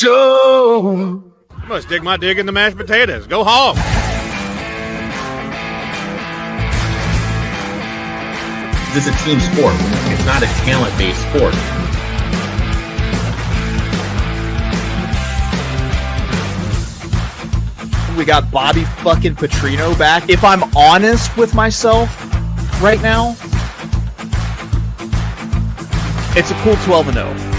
show. I'm gonna stick my dick in the mashed potatoes. Go hog. This is a team sport. It's not a talent-based sport. We got Bobby fucking Petrino back. If I'm honest with myself right now, it's a cool 12-0.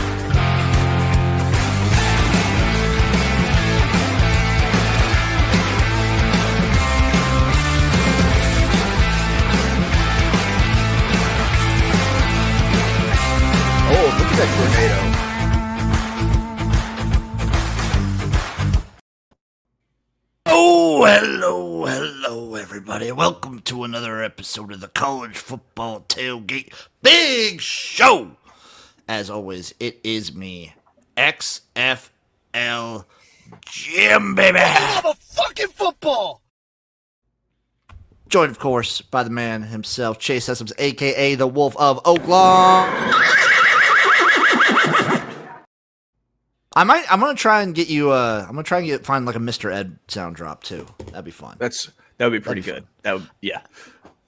Oh, look at that tornado. Oh, hello, everybody. Welcome to another episode of the College Football Tailgate Big Show. As always, it is me, XFL Jim, baby. I love a fucking football. Joined, of course, by the man himself, Chase Sessoms, a.k.a. the Wolf of Oaklawn. I'm gonna try and get you. Find like a Mr. Ed sound drop too. That'd be fun. That would be pretty good. Yeah.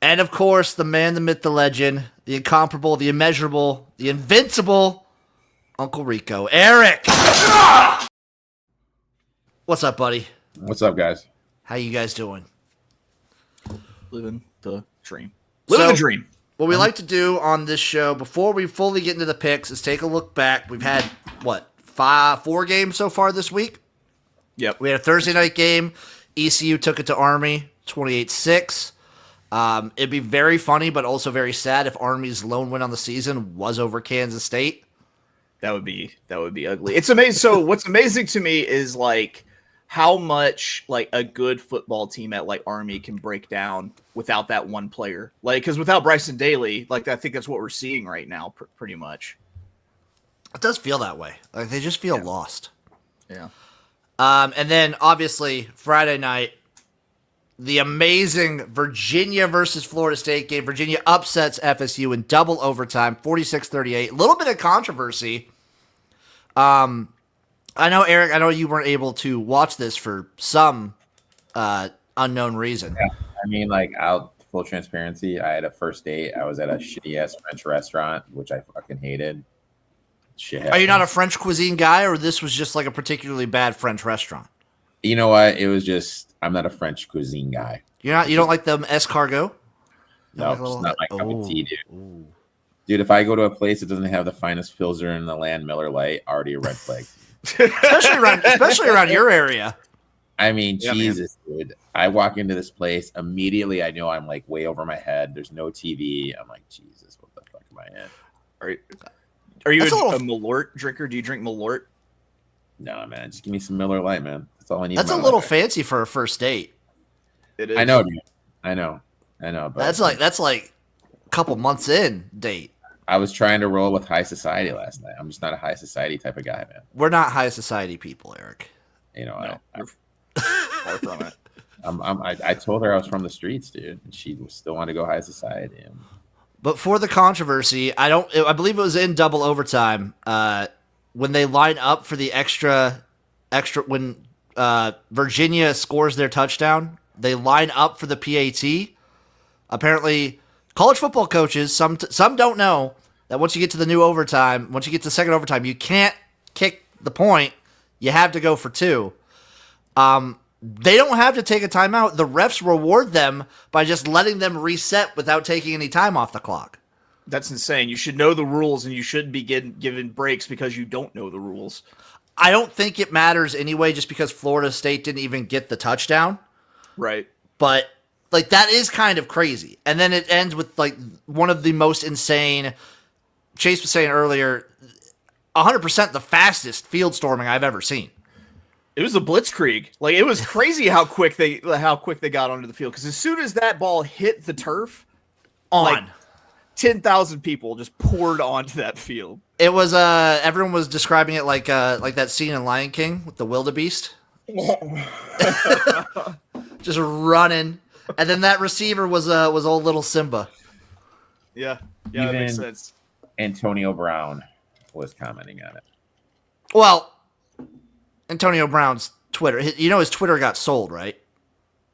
And of course, the man, the myth, the legend, the incomparable, the immeasurable, the invincible, Uncle Rico, Eric. What's up, buddy? What's up, guys? How you guys doing? Living the dream. Living the dream. What we like to do on this show before we fully get into the picks is take a look back. We've had four games so far this week. Yep. We had a Thursday night game. ECU took it to Army, 28-6. It'd be very funny, but also very sad if Army's lone win on the season was over Kansas State. That would be ugly. It's amazing. So what's amazing to me is like how much like a good football team at like Army can break down without that one player. Like, because without Bryson Daly, like I think that's what we're seeing right now, pretty much. It does feel that way. Like they just feel lost. Yeah. And then obviously Friday night, the amazing Virginia versus Florida State game. Virginia upsets FSU in double overtime, 46-38. A little bit of controversy. I know, Eric, I know you weren't able to watch this for some unknown reason. Yeah. I mean, like, full transparency, I had a first date. I was at a shitty-ass French restaurant, which I fucking hated. Shit. Are you not a French cuisine guy, or this was just like a particularly bad French restaurant? You know what? It was just, I'm not a French cuisine guy. You don't like the escargot? No, like it's not my cup of tea, dude. Ooh. Dude, if I go to a place that doesn't have the finest Pilsner in the land, Miller Lite, already a red flag. especially around your area. I mean, Jesus, dude. I walk into this place, immediately I know I'm like way over my head. There's no TV. I'm like, Jesus, what the fuck am I in? Are you a Malort drinker? Do you drink Malort? No, man. Just give me some Miller Lite, man. That's all I need. That's a little fancy for a first date. It is. I know, dude. I know. But That's like a couple months in date. I was trying to roll with high society last night. I'm just not a high society type of guy, man. We're not high society people, Eric. You know, No, far from it. I told her I was from the streets, dude. And she still wanted to go high society. But for the controversy, I believe it was in double overtime when they line up for the extra when Virginia scores their touchdown. They line up for the PAT. Apparently, college football coaches, some don't know that once you get to the new overtime, once you get to second overtime, you can't kick the point. You have to go for two. They don't have to take a timeout. The refs reward them by just letting them reset without taking any time off the clock. That's insane. You should know the rules, and you shouldn't be given breaks because you don't know the rules. I don't think it matters anyway, just because Florida State didn't even get the touchdown. Right. But like that is kind of crazy. And then it ends with like one of the most insane. Chase was saying earlier, 100% the fastest field storming I've ever seen. It was a blitzkrieg. Like, it was crazy how quick they got onto the field. Because as soon as that ball hit the turf, like 10,000 people just poured onto that field. It was everyone was describing it like that scene in Lion King with the wildebeest, just running, and then that receiver was old little Simba. Yeah, that makes sense. Antonio Brown was commenting on it. Well, Antonio Brown's Twitter. His Twitter got sold, right?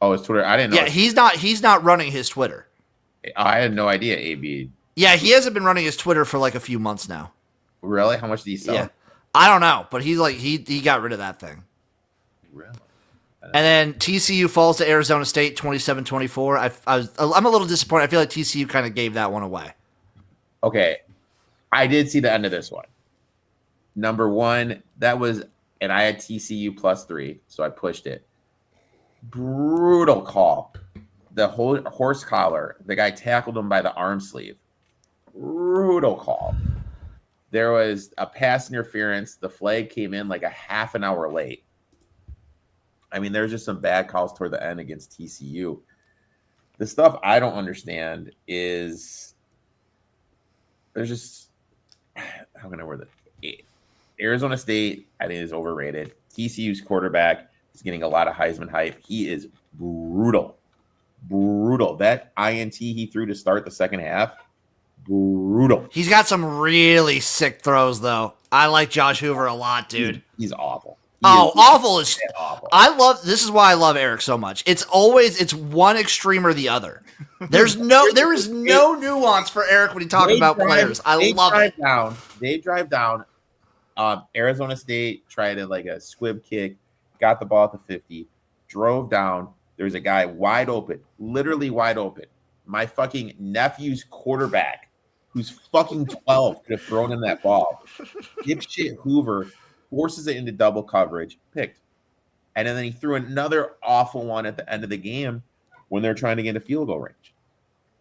Oh, his Twitter. I didn't know. Yeah, he's not running his Twitter. I had no idea. AB. Yeah, he hasn't been running his Twitter for like a few months now. Really? How much did he sell? Yeah, I don't know, but he's like he got rid of that thing. Really? And then TCU falls to Arizona State 27-24. I'm a little disappointed. I feel like TCU kind of gave that one away. Okay, I did see the end of this one. Number one, and I had TCU +3, so I pushed it. Brutal call. The whole horse collar, the guy tackled him by the arm sleeve. Brutal call. There was a pass interference. The flag came in like a half an hour late. I mean, there's just some bad calls toward the end against TCU. The stuff I don't understand is there's just, how can I word it? Arizona State, I think, is overrated. TCU's quarterback is getting a lot of Heisman hype. He is brutal. That INT he threw to start the second half, brutal. He's got some really sick throws, though. I like Josh Hoover a lot, dude. He's awful. Awful is awful. This is why I love Eric so much. It's one extreme or the other. There is no nuance for Eric when he talks about players. I love it. They drive down. Arizona State tried like a squib kick, got the ball at the 50, drove down. There's a guy wide open, literally wide open. My fucking nephew's quarterback, who's fucking 12, could have thrown in that ball. Dipshit Hoover forces it into double coverage, picked. And then he threw another awful one at the end of the game when they're trying to get a field goal range.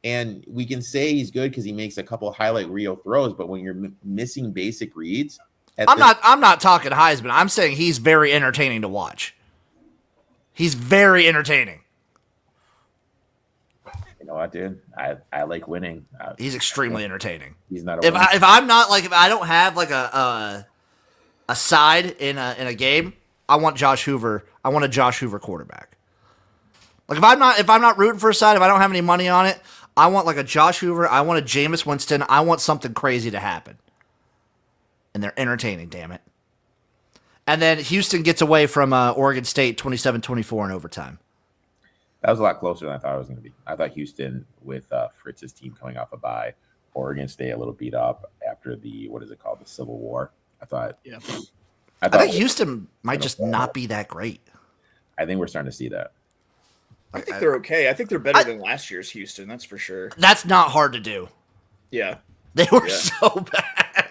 And we can say he's good because he makes a couple highlight reel throws, but when you're missing basic reads, I'm not talking Heisman. I'm saying he's very entertaining to watch. He's very entertaining. You know what, dude? I like winning. He's extremely entertaining. He's not. If I don't have like a side in a game, I want Josh Hoover. I want a Josh Hoover quarterback. Like if I'm not rooting for a side, if I don't have any money on it, I want like a Josh Hoover. I want a Jameis Winston. I want something crazy to happen. And they're entertaining, damn it. And then Houston gets away from Oregon State 27-24 in overtime. That was a lot closer than I thought it was going to be. I thought Houston, with Fritz's team coming off a bye, Oregon State a little beat up after the Civil War. I thought Houston might just not be that great. I think we're starting to see that. I think they're okay. I think they're better than last year's Houston. That's for sure. That's not hard to do. Yeah, they were so bad.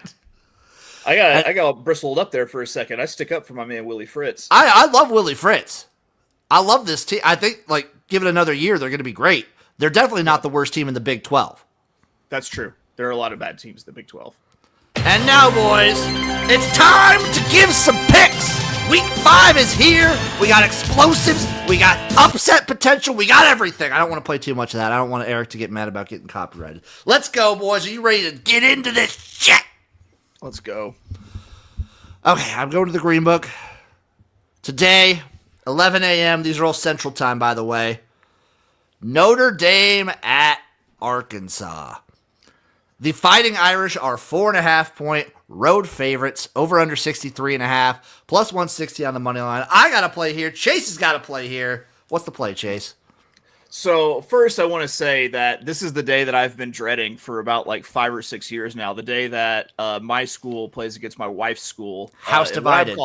I got bristled up there for a second. I stick up for my man Willie Fritz. I love Willie Fritz. I love this team. I think give it another year, they're going to be great. They're definitely not the worst team in the Big 12. That's true. There are a lot of bad teams in the Big 12. And now, boys, it's time to give some picks. Week 5 is here. We got explosives. We got upset potential. We got everything. I don't want to play too much of that. I don't want Eric to get mad about getting copyrighted. Let's go, boys. Are you ready to get into this shit? Let's go. Okay, I'm going to the Green Book. Today, 11 a.m. These are all Central Time, by the way. Notre Dame at Arkansas. The Fighting Irish are 4.5-point road favorites, over under 63.5, plus 160 on the money line. I got to play here. Chase has got to play here. What's the play, Chase? So first I want to say that this is the day that I've been dreading for about 5 or 6 years now. The day that my school plays against my wife's school. House divided.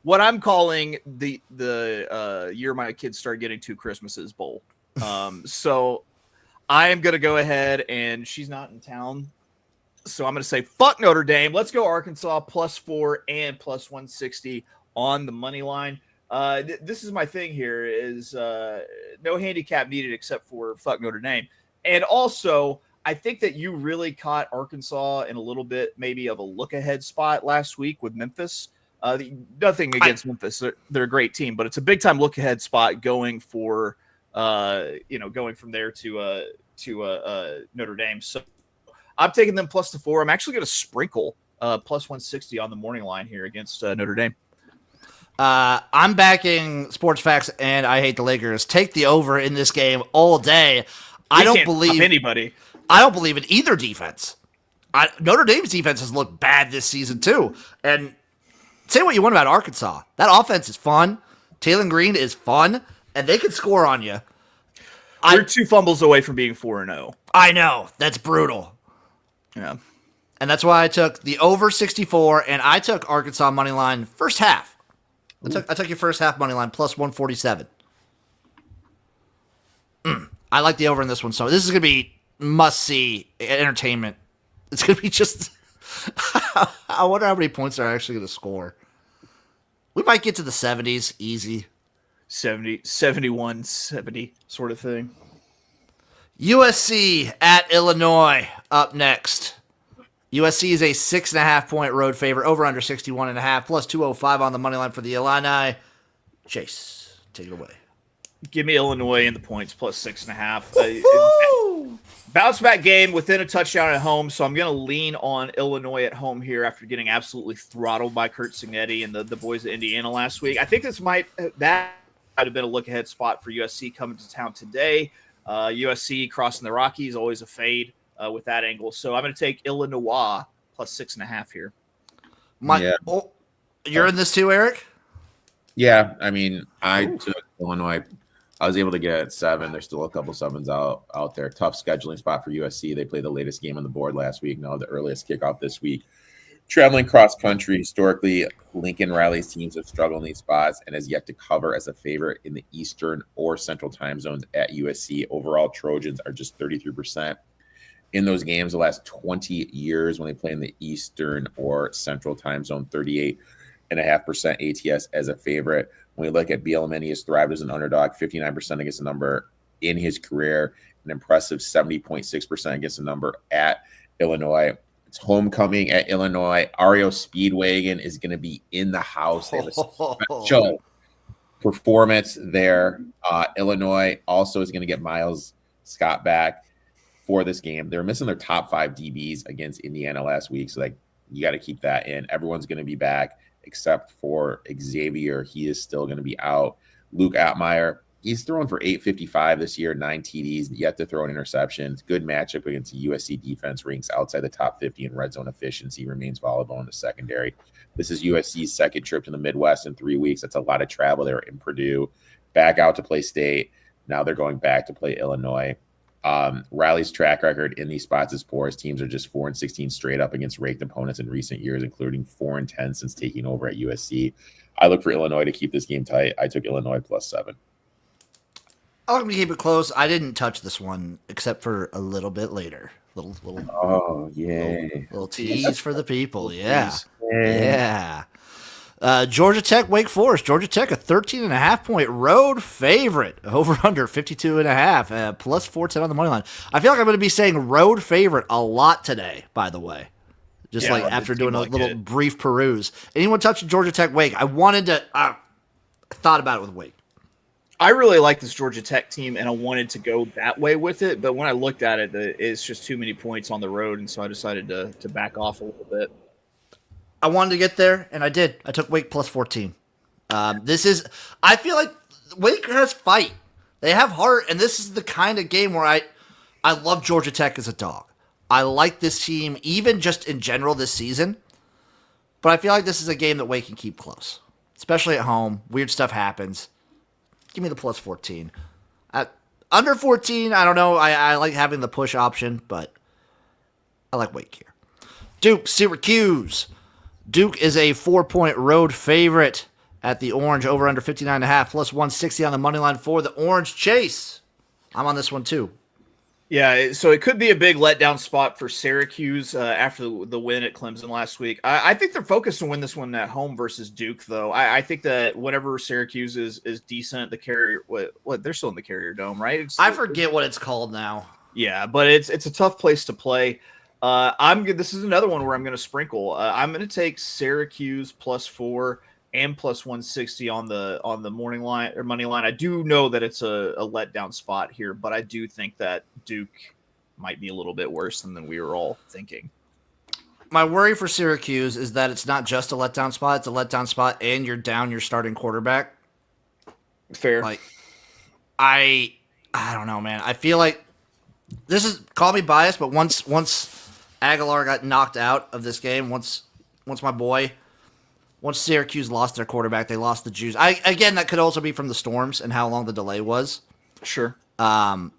What I'm calling the year my kids start getting 2 Christmases bowl. So I am going to go ahead, and she's not in town. So I'm going to say, fuck Notre Dame. Let's go Arkansas +4 and plus 160 on the money line. This is my thing here is no handicap needed except for fuck Notre Dame. And also, I think that you really caught Arkansas in a little bit maybe of a look-ahead spot last week with Memphis. Nothing against Memphis. They're a great team, but it's a big-time look-ahead spot going for going from there to Notre Dame. So I'm taking them +4. I'm actually going to sprinkle plus 160 on the morning line here against Notre Dame. I'm backing Sports Facts and I Hate the Lakers. Take the over in this game all day. I don't believe anybody. I don't believe in either defense. Notre Dame's defense has looked bad this season too, and say what you want about Arkansas. That offense is fun. Taylor Green is fun, and they can score on you. We're 2 fumbles away from being 4-0. I know. That's brutal. Yeah. And that's why I took the over 64, and I took Arkansas money line first half. I took your first half money line plus 147. I like the over in this one. So this is going to be must-see entertainment. It's going to be just... I wonder how many points they're actually going to score. We might get to the 70s easy. 70, 71, 70 sort of thing. USC at Illinois up next. USC is a 6.5-point road favorite, over under 61.5, plus 205 on the money line for the Illini. Chase, take it away. Give me Illinois in the points plus 6.5. Bounce back game within a touchdown at home, so I'm going to lean on Illinois at home here after getting absolutely throttled by Kurt Signetti and the boys at Indiana last week. I think that might have been a look ahead spot for USC coming to town today. USC crossing the Rockies, always a fade with that angle. So I'm going to take Illinois plus 6.5 here. You're in this too, Eric? Yeah, I mean, I took Illinois. I was able to get at 7. There's still a couple 7s out there. Tough scheduling spot for USC. They played the latest game on the board last week. Now the earliest kickoff this week. Traveling cross country, historically, Lincoln Riley's teams have struggled in these spots and has yet to cover as a favorite in the Eastern or Central time zones at USC. Overall, Trojans are just 33% in those games the last 20 years when they play in the Eastern or Central time zone, 38.5% ATS as a favorite. When we look at Bielema, he has thrived as an underdog, 59% against the number in his career, an impressive 70.6% against the number at Illinois. It's homecoming at Illinois. Ario Speedwagon is going to be in the house. They have a special performance there. Illinois also is going to get Miles Scott back for this game. They're missing their top 5 DBs against Indiana last week, so you got to keep that in. Everyone's going to be back except for Xavier. He is still going to be out. Luke Atmeyer, he's thrown for 855 this year, 9 TDs, yet to throw an interception. Good matchup against the USC defense, ranks outside the top 50 in red zone efficiency, remains volatile in the secondary. This is USC's second trip to the Midwest in 3 weeks. That's a lot of travel. They were in Purdue, back out to play State. Now they're going back to play Illinois. Riley's track record in these spots is poor. His teams are just 4-16 straight up against ranked opponents in recent years, including 4-10 since taking over at USC. I look for Illinois to keep this game tight. I took Illinois plus 7. I'm going to keep it close. I didn't touch this one except for a little bit later. Little tease for the people. Yeah. Georgia Tech, Wake Forest. Georgia Tech, a 13.5-point road favorite. Over under 52.5, plus 410 on the money line. I feel like I'm going to be saying road favorite a lot today, by the way. Just after doing a little brief peruse. Anyone touching Georgia Tech, Wake? I wanted to, thought about it with Wake. I really like this Georgia Tech team, and I wanted to go that way with it. But when I looked at it, it's just too many points on the road, and so I decided to back off a little bit. I wanted to get there, and I did. I took Wake plus 14. I feel like Wake has fight. They have heart, and this is the kind of game where I love Georgia Tech as a dog. I like this team, even just in general this season. But I feel like this is a game that Wake can keep close, especially at home. Weird stuff happens. Give me the plus 14. Under 14, I don't know. I like having the push option, but I like Wake here. Duke, Syracuse. Duke is a 4-point road favorite at the Orange, over under 59.5, plus 160 on the money line for the Orange. Chase, I'm on this one too. Yeah, so it could be a big letdown spot for Syracuse after the win at Clemson last week. I think they're focused to win this one at home versus Duke, though. I think that whenever Syracuse is decent, the Carrier, they're still in the Carrier Dome, right? I forget what it's called now. Yeah, but it's a tough place to play. This is another one where I'm going to sprinkle. I'm going to take Syracuse plus 4 and plus 160 on the morning line or money line. I do know that it's a letdown spot here, but I do think that Duke might be a little bit worse than we were all thinking. My worry for Syracuse is that it's not just a letdown spot; it's a letdown spot, and you're down your starting quarterback. Fair. I don't know, man. I feel like this is, call me biased, but once Aguilar got knocked out of this game, once my boy once Syracuse lost their quarterback, they lost the juice. Again, that could also be from the storms and how long the delay was. Sure. I'm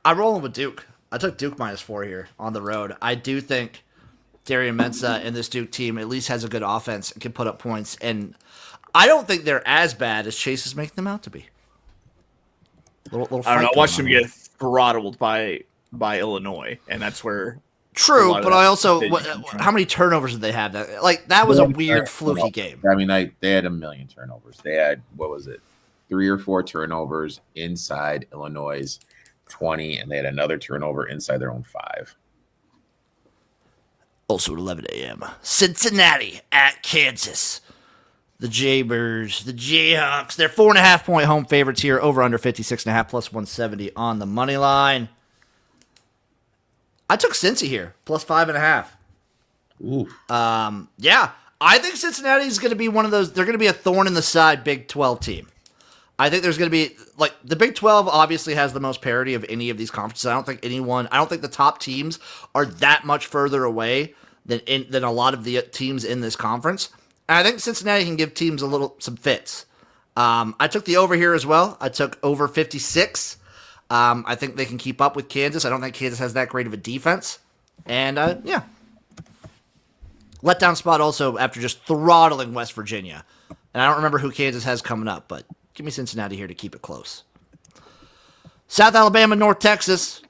rolling with Duke. I took Duke -4 here on the road. I do think Darian Mensah and this Duke team at least has a good offense and can put up points. And I don't think they're as bad as Chase is making them out to be. Little I don't know. I fight watched going them on get throttled by Illinois, and that's where. True, but I also how many? many turnovers did they have? That was a weird fluky game. I mean, they had a million turnovers. They had 3 or 4 turnovers inside Illinois' 20, and they had another turnover inside their own 5. Also at 11 a.m. Cincinnati at Kansas. The Jaybirds, the Jayhawks. They're 4.5-point home favorites here. Over under 56.5 plus 170 on the money line. I took Cincy here, plus 5.5. Ooh. Yeah, I think Cincinnati is going to be one of those. They're going to be a thorn in the side Big 12 team. I think there's going to be the Big 12 obviously has the most parity of any of these conferences. I don't think the top teams are that much further away than a lot of the teams in this conference. And I think Cincinnati can give teams some fits. I took the over here as well. I took over 56. I think they can keep up with Kansas. I don't think Kansas has that great of a defense. And, yeah. Letdown spot also after just throttling West Virginia. And I don't remember who Kansas has coming up, but give me Cincinnati here to keep it close. South Alabama, North Texas.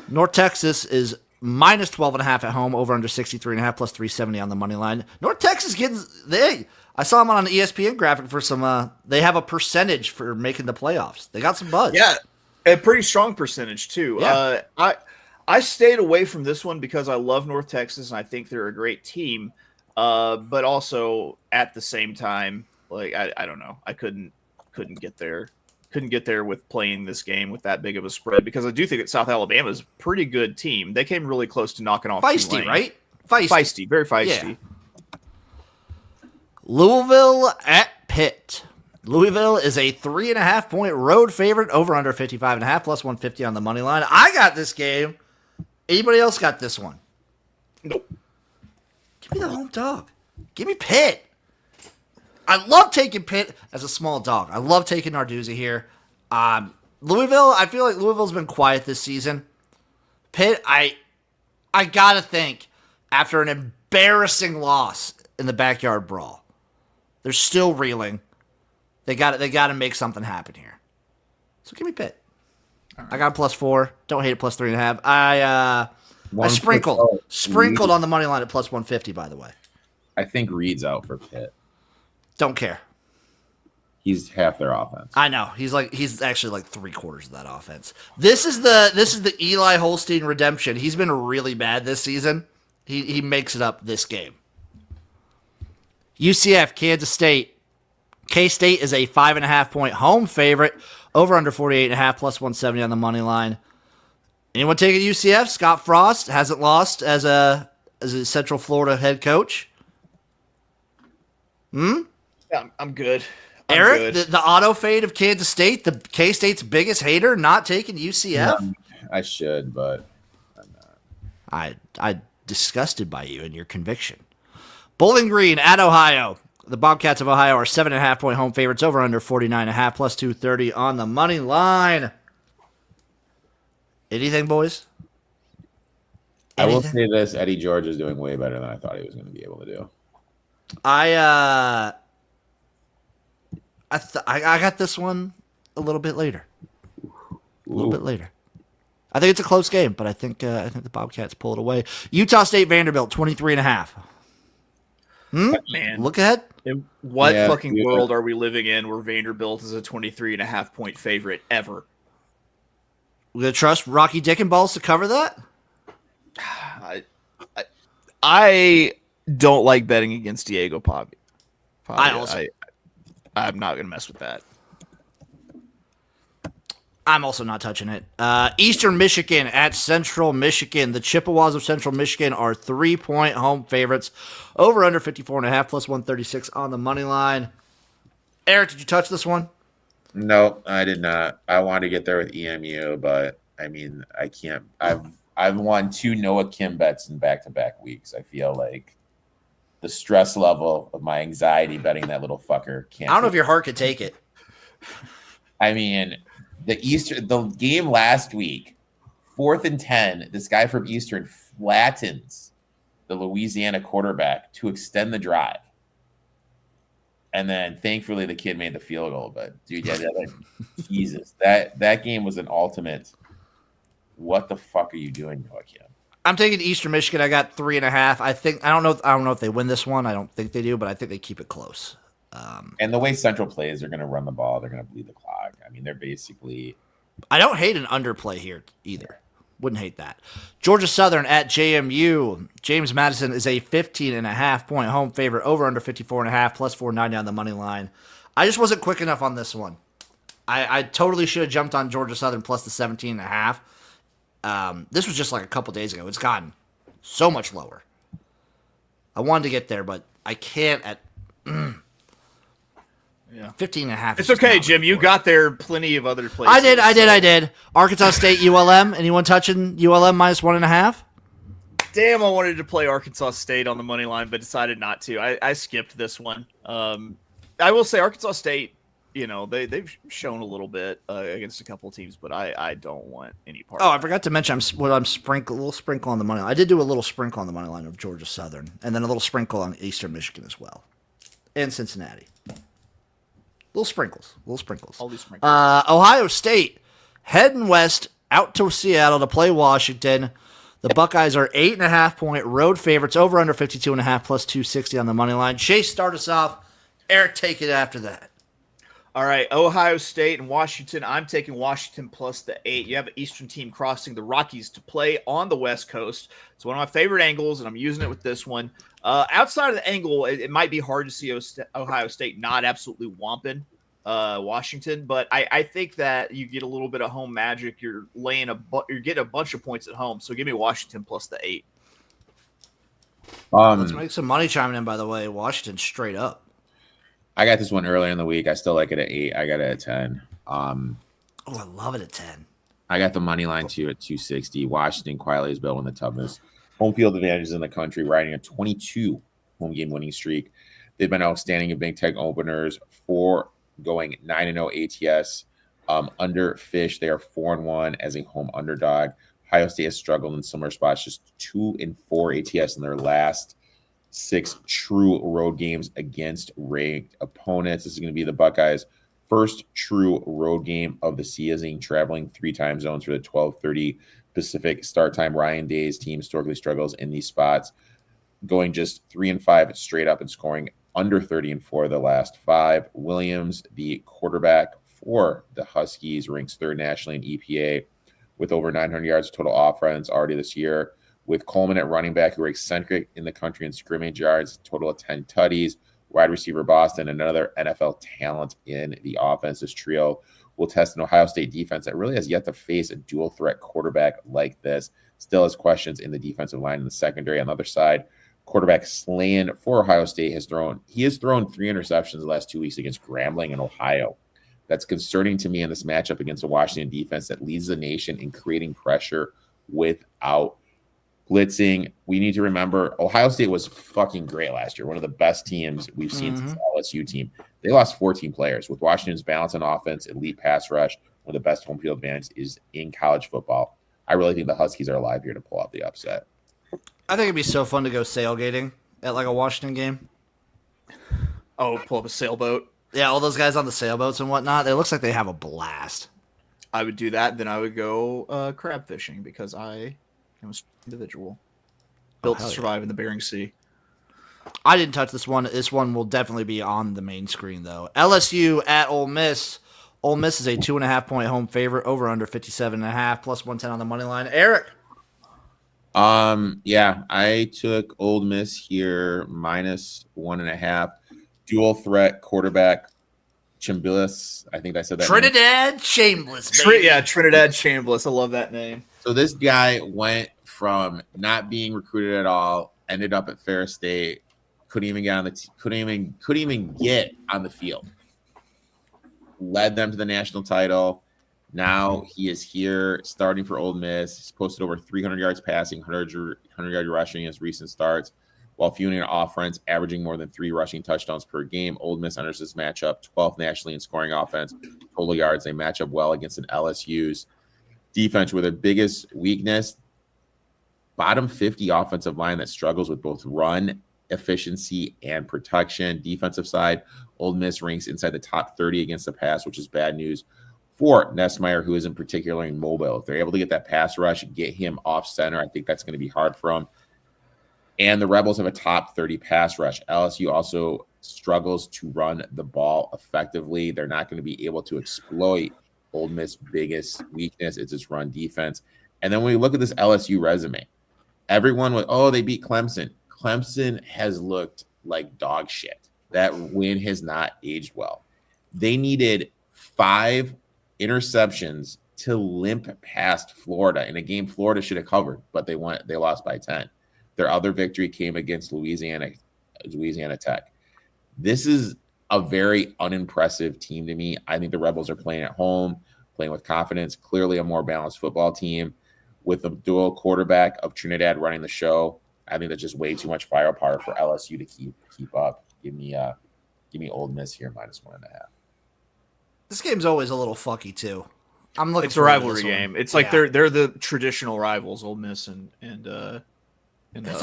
North Texas is minus 12.5 at home, over under 63.5 plus 370 on the money line. North Texas I saw them on an ESPN graphic for some, they have a percentage for making the playoffs. They got some buzz. Yeah. A pretty strong percentage, too. Yeah. I stayed away from this one because I love North Texas, and I think they're a great team. But also, at the same time, I don't know. I couldn't get there. Couldn't get there with playing this game with that big of a spread because I do think that South Alabama is a pretty good team. They came really close to knocking off Feisty, Tulane. right? Feisty, very feisty. Yeah. Louisville at Pitt. Louisville is a 3.5-point road favorite, over under 55.5 plus 150 on the money line. I got this game. Anybody else got this one? Nope. Give me the home dog. Give me Pitt. I love taking Pitt as a small dog. I love taking Narduzzi here. Louisville, I feel like Louisville's been quiet this season. Pitt, I gotta think, after an embarrassing loss in the backyard brawl, they're still reeling. They got to make something happen here. So give me Pitt. Right. I got a +4. Don't hate it, +3.5. I sprinkled on the money line at +150. By the way, I think Reed's out for Pitt. Don't care. He's half their offense. I know. He's actually like 3/4 of that offense. This is the Eli Holstein redemption. He's been really bad this season. He makes it up this game. UCF, Kansas State. K-State is a 5.5-point home favorite, over under 48.5 plus 170 on the money line. Anyone taking UCF? Scott Frost hasn't lost as a Central Florida head coach. Yeah, I'm good. Eric, the auto fade of Kansas State, the K-State's biggest hater, not taking UCF. No, I should, but I'm not. I'm disgusted by you and your conviction. Bowling Green at Ohio. The Bobcats of Ohio are 7.5-point home favorites, over under 49.5 plus 230 on the money line. Anything, boys? I will say this: Eddie George is doing way better than I thought he was going to be able to do. I got this one a little bit later. I think it's a close game, but I think the Bobcats pull it away. Utah State Vanderbilt 23.5. Man, look ahead. In what fucking world are we living in where Vanderbilt is a 23.5-point favorite ever? We're gonna trust Rocky Dickenballs to cover that. I don't like betting against Diego Pavia. I'm not gonna mess with that. I'm also not touching it. Eastern Michigan at Central Michigan. The Chippewas of Central Michigan are 3-point home favorites. Over under 54.5 plus 136 on the money line. Eric, did you touch this one? No, I did not. I wanted to get there with EMU, but I mean, I can't. I've won 2 Noah Kim bets in back-to-back weeks. I feel like the stress level of my anxiety betting that little fucker can't. I don't know if your heart could take it. I mean, the game last week, 4th and 10, this guy from Eastern flattens the Louisiana quarterback to extend the drive. And then thankfully the kid made the field goal. But dude, yeah, Jesus, that game was an ultimate. What the fuck are you doing, Joachim? I'm taking Eastern Michigan. I got 3.5. I don't know if they win this one. I don't think they do, but I think they keep it close. And the way Central plays, they're going to run the ball. They're going to bleed the clock. I mean, they're basically. I don't hate an underplay here either. Wouldn't hate that. Georgia Southern at JMU. James Madison is a 15.5-point home favorite. Over under 54.5 plus 490 on the money line. I just wasn't quick enough on this one. I totally should have jumped on Georgia Southern plus the 17.5. This was just like a couple days ago. It's gotten so much lower. I wanted to get there, but I can't at 15.5. It's okay, Jim. You got there plenty of other places. I did. Arkansas State, ULM. Anyone touching ULM minus 1.5? Damn, I wanted to play Arkansas State on the money line, but decided not to. I skipped this one. I will say Arkansas State, they've shown a little bit against a couple of teams, but I don't want any part. Oh, I forgot to mention a little sprinkle on the money line. I did do a little sprinkle on the money line of Georgia Southern, and then a little sprinkle on Eastern Michigan as well, and Cincinnati. Little sprinkles. All these sprinkles. Ohio State heading west out to Seattle to play Washington. The Buckeyes are 8.5-point road favorites. Over under 52.5 plus 260 on the money line. Chase, start us off. Eric, take it after that. All right, Ohio State and Washington. I'm taking Washington plus the 8. You have an Eastern team crossing the Rockies to play on the West Coast. It's one of my favorite angles, and I'm using it with this one. Outside of the angle, it might be hard to see Ohio State not absolutely whomping Washington, but I think that you get a little bit of home magic. You're getting a bunch of points at home, so give me Washington plus the 8. Let's make some money chiming in, by the way. Washington straight up. I got this one earlier in the week. I still like it at 8. I got it at 10. I love it at 10. I got the money line too at 260. Washington quietly is building the toughest home field advantages in the country, riding a 22 home game winning streak. They've been outstanding in Big Ten openers, 4 going 9-0 ATS. Under Fish, they are 4-1 as a home underdog. Ohio State has struggled in similar spots, just 2-4 ATS in their last 6 true road games against ranked opponents. This is going to be the Buckeyes' first true road game of the season, traveling 3 time zones for the 12:30 Pacific start time. Ryan Day's team historically struggles in these spots, going just 3-5 straight up and scoring under 30 and 4 the last 5. Williams, the quarterback for the Huskies, ranks 3rd nationally in EPA with over 900 yards of total offense already this year. With Coleman at running back, who ranks centric in the country in scrimmage yards, total of 10 tutties. Wide receiver Boston, another NFL talent in the offense. This trio will test an Ohio State defense that really has yet to face a dual threat quarterback like this. Still has questions in the defensive line in the secondary. On the other side, quarterback Slan for Ohio State has thrown 3 interceptions the last 2 weeks against Grambling and Ohio. That's concerning to me in this matchup against a Washington defense that leads the nation in creating pressure without blitzing. We need to remember Ohio State was fucking great last year. One of the best teams we've seen since the LSU team. They lost 14 players. With Washington's balance on offense, elite pass rush, one of the best home field advantages is in college football. I really think the Huskies are alive here to pull out the upset. I think it'd be so fun to go sailgating at like a Washington game. Oh, pull up a sailboat. Yeah, all those guys on the sailboats and whatnot. It looks like they have a blast. I would do that. Then I would go crab fishing because I am an individual built to survive in the Bering Sea. I didn't touch this one. This one will definitely be on the main screen, though. LSU at Ole Miss. Ole Miss is a 2.5-point home favorite. Over under 57.5 plus 110 on the money line. Eric. Yeah, I took Ole Miss here minus 1.5. Dual threat quarterback Chambliss. I think I said that. Trinidad Chambliss. Trinidad Chambliss. I love that name. So this guy went from not being recruited at all, ended up at Ferris State, couldn't even get on the field. Led them to the national title. Now he is here starting for Ole Miss. He's posted over 300 yards passing, 100 yard rushing in his recent starts. while fueling an offense, averaging more than 3 rushing touchdowns per game. Ole Miss enters this matchup 12th nationally in scoring offense, total yards. They match up well against an LSU's defense with their biggest weakness, bottom 50 offensive line that struggles with both run efficiency and protection. Defensive side, Ole Miss ranks inside the top 30 against the pass, which is bad news for Nessmeyer, who isn't particularly mobile. If they're able to get that pass rush and get him off center, I think that's going to be hard for him. And the Rebels have a top 30 pass rush. LSU also struggles to run the ball effectively. They're not going to be able to exploit Ole Miss' biggest weakness. It's its run defense. And then when we look at this LSU resume, everyone was, they beat Clemson. Clemson has looked like dog shit. That win has not aged well. They needed 5 interceptions to limp past Florida in a game Florida should have covered, but they lost by 10. Their other victory came against Louisiana Tech. This is a very unimpressive team to me. I think the Rebels are playing at home, playing with confidence, clearly a more balanced football team with a dual quarterback of Trinidad running the show. I think that's just way too much firepower for LSU to keep up. Give me Ole Miss here -1.5. This game's always a little fucky too. I'm looking. It's a rivalry game. It's like they're the traditional rivals, Ole Miss and that's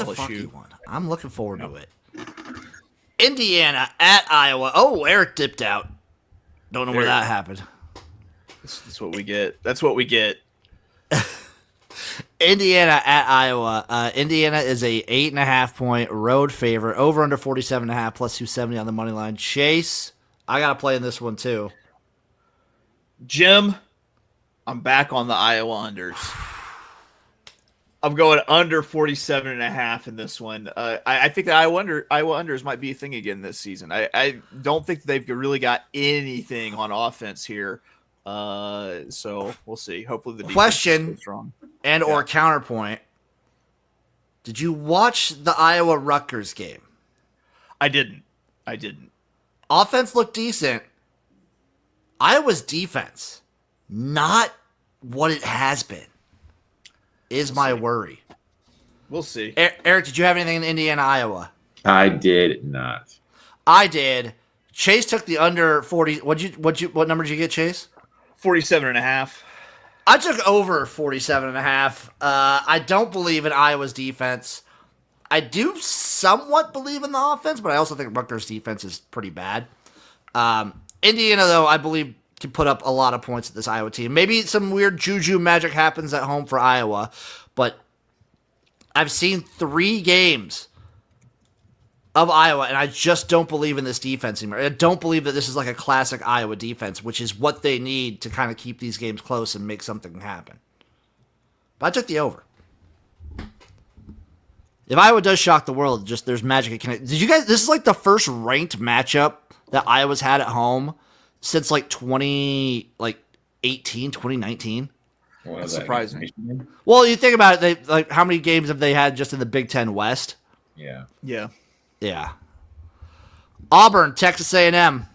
LSU. a fucky one. I'm looking forward to it. Indiana at Iowa. Oh, Eric dipped out. Don't know where that happened. That's what we get. That's what we get. Indiana at Iowa. Indiana is a 8.5-point road favorite. Over under 47.5 plus 270 on the money line. Chase, I gotta play in this one too. Jim, I'm back on the Iowa unders. I'm going under 47.5 in this one. I think the Iowa unders might be a thing again this season. I don't think they've really got anything on offense here. So we'll see. Hopefully the defense question is strong. Or counterpoint. Did you watch the Iowa Rutgers game? I didn't. Offense looked decent. Iowa's defense, not what it has been, is my worry. We'll see. Eric, did you have anything in Indiana, Iowa? I did not. I did. Chase took the under 40. What number did you get, Chase? 47.5. I took over 47.5. I don't believe in Iowa's defense. I do somewhat believe in the offense, but I also think Rutgers' defense is pretty bad. Indiana, though, I believe can put up a lot of points at this Iowa team. Maybe some weird juju magic happens at home for Iowa, but I've seen 3 games of Iowa, and I just don't believe in this defense anymore. I don't believe that this is like a classic Iowa defense, which is what they need to kind of keep these games close and make something happen. But I took the over. If Iowa does shock the world, just there's magic. Did you guys? This is like the first ranked matchup that Iowa's had at home since like 2019. That's surprising. Well, you think about it, how many games have they had just in the Big Ten West? Yeah. Yeah. Auburn, Texas A&M.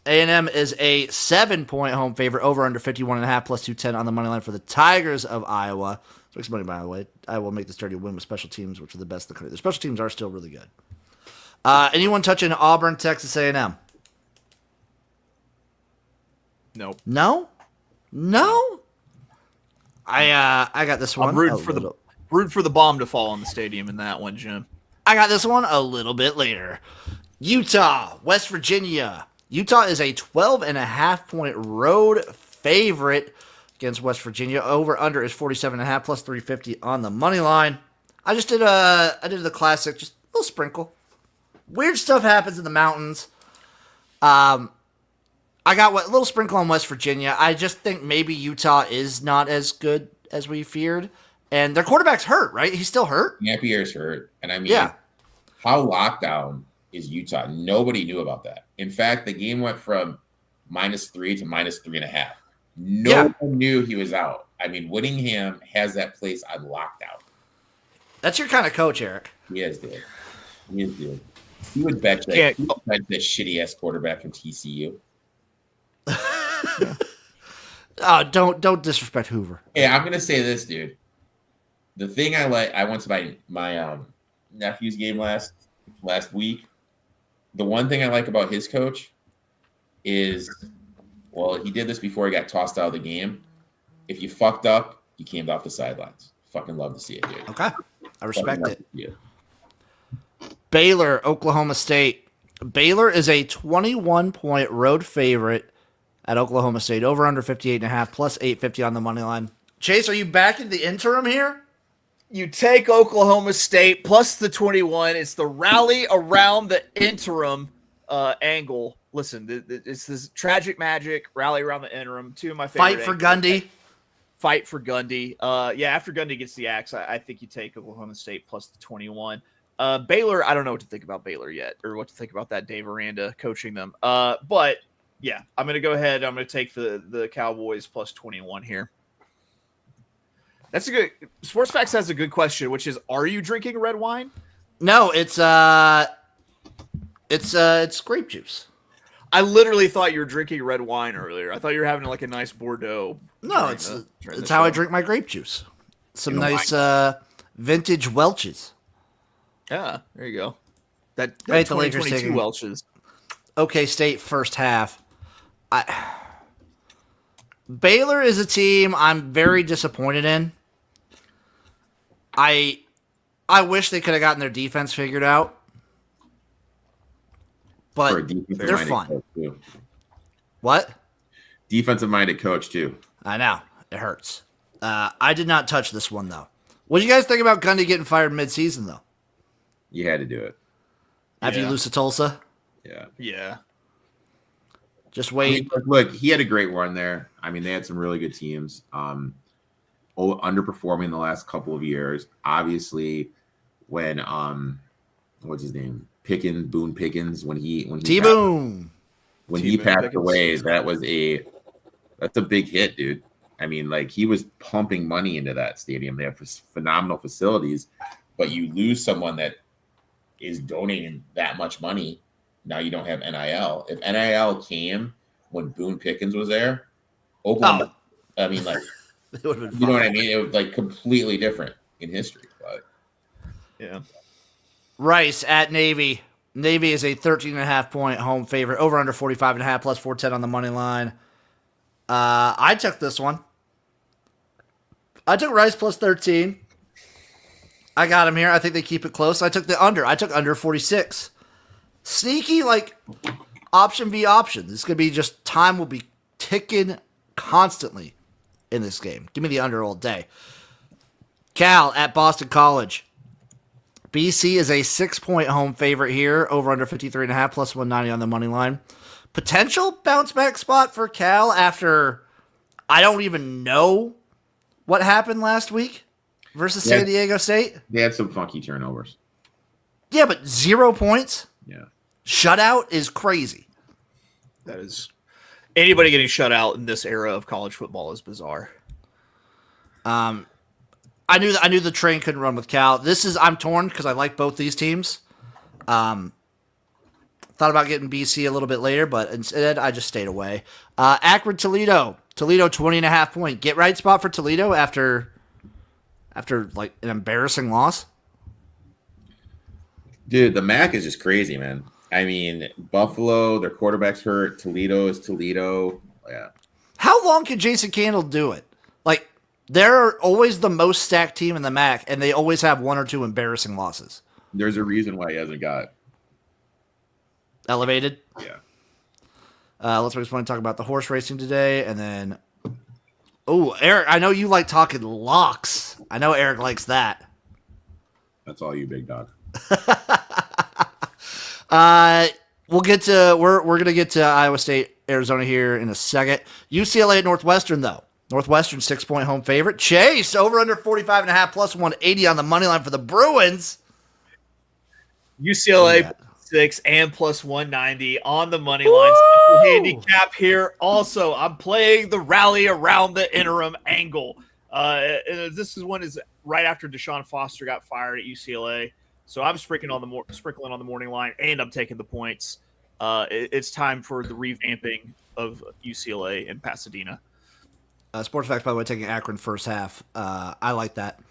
A&M is a 7-point home favorite, over under 51.5 plus 210 on the money line for the Tigers of Iowa. So makes money, by the way. I will make this 30 win with special teams, which are the best in the country. The special teams are still really good. Anyone touching Auburn, Texas A&M? Nope. No. I got this one. I'm rooting for the bomb to fall on the stadium in that one, Jim. I got this one a little bit later. Utah, West Virginia. Utah is a 12.5-point road favorite against West Virginia. Over under is 47.5 plus 350 on the money line. I did the classic, just a little sprinkle. Weird stuff happens in the mountains. I got a little sprinkle on West Virginia. I just think maybe Utah is not as good as we feared. And their quarterback's hurt, right? He's still hurt? Nampier's hurt. And I mean, how lockdown is Utah? Nobody knew about that. In fact, the game went from -3 to -3.5. No one knew he was out. I mean, Whittingham has that place on lockdown. That's your kind of coach, Eric. He is, dude. He would bet that shitty-ass quarterback from TCU. Don't disrespect Hoover. Hey, I'm going to say this, dude. The thing I went to my nephew's game last last week. The one thing I like about his coach is, well, he did this before he got tossed out of the game. If you fucked up, you came off the sidelines. Fucking love to see it, dude. Okay. I respect it. Yeah. Baylor, Oklahoma State. Baylor is a 21-point road favorite at Oklahoma State. Over under 58.5, plus 850 on the money line. Chase, are you back in the interim here? You take Oklahoma State plus the 21. It's the rally around the interim angle. Listen, it's this tragic magic rally around the interim. Two of my favorite. Fight for Gundy. Fight for Gundy. After Gundy gets the axe, I think you take Oklahoma State plus the 21. Baylor, I don't know what to think about Baylor yet, or what to think about that Dave Aranda coaching them. But yeah, I'm going to go ahead. I'm going to take the Cowboys plus 21 here. That's a good. SportsFacts has a good question, which is: are you drinking red wine? No, it's grape juice. I literally thought you were drinking red wine earlier. I thought you were having like a nice Bordeaux. No, it's how I drink my grape juice. Some nice vintage Welch's. Yeah, there you go. That Right, the Lakers 2022 taking- Welch's. OK State first half. Baylor is a team I'm very disappointed in. I wish they could have gotten their defense figured out. But they're fun. What? Defensive-minded coach, too. I know. It hurts. I did not touch this one, though. What do you guys think about Gundy getting fired mid-season, though? You had to do it. After you lose to Tulsa? Yeah. Yeah. Just wait. Look, he had a great run there. I mean, they had some really good teams. Underperforming the last couple of years. Obviously, when what's his name? Boone Pickens, when he T-Boom. When he passed away, that's a big hit, dude. I mean, like, he was pumping money into that stadium. They have phenomenal facilities, but you lose someone that is donating that much money. Now you don't have NIL. If NIL came when Boone Pickens was there, Oklahoma, I mean, like, it would have been you know fun. what I mean? It was like completely different in history. But Yeah. Rice at Navy. Navy is a 13.5-point home favorite. Over under 45.5, plus 410 on the money line. I took this one. I took Rice plus 13. I got him here. I think they keep it close. I took the under. I took under 46. Sneaky, like, option v option. This is going to be just time will be ticking constantly in this game. Give me the under all day. Cal at Boston College. BC is a 6-point home favorite here. Over under 53.5, plus 190 on the money line. Potential bounce back spot for Cal after I don't even know what happened last week versus San Diego State. they had some funky turnovers. Yeah, but 0 points. Yeah. Shutout is crazy. That is anybody getting shut out in this era of college football is bizarre. I knew the train couldn't run with Cal. I'm torn because I like both these teams. Thought about getting BC a little bit later, but instead I just stayed away. Akron Toledo. Toledo 20.5 point get right spot for Toledo after like an embarrassing loss. Dude, the MAC is just crazy, man. I mean, Buffalo, their quarterback's hurt. Toledo is Toledo. Yeah. How long can Jason Candle do it? Like, they're always the most stacked team in the MAC, and they always have one or two embarrassing losses. There's a reason why he hasn't got Elevated. Yeah. Let's just want to talk about the horse racing today, and then, Eric, I know you like talking locks. I know Eric likes that. That's all you, big dog. We'll get to we're gonna get to Iowa State, Arizona here in a second. UCLA at Northwestern though. Northwestern 6-point home favorite. Chase over under 45.5 plus 180 on the money line for the Bruins. UCLA 6 and plus 190 on the money line. Simple handicap here. Also, I'm playing the rally around the interim angle. This one is right after Deshaun Foster got fired at UCLA. So I'm sprinkling on the morning line, and I'm taking the points. It's time for the revamping of UCLA in Pasadena. Sports Facts, by the way, taking Akron first half. I like that.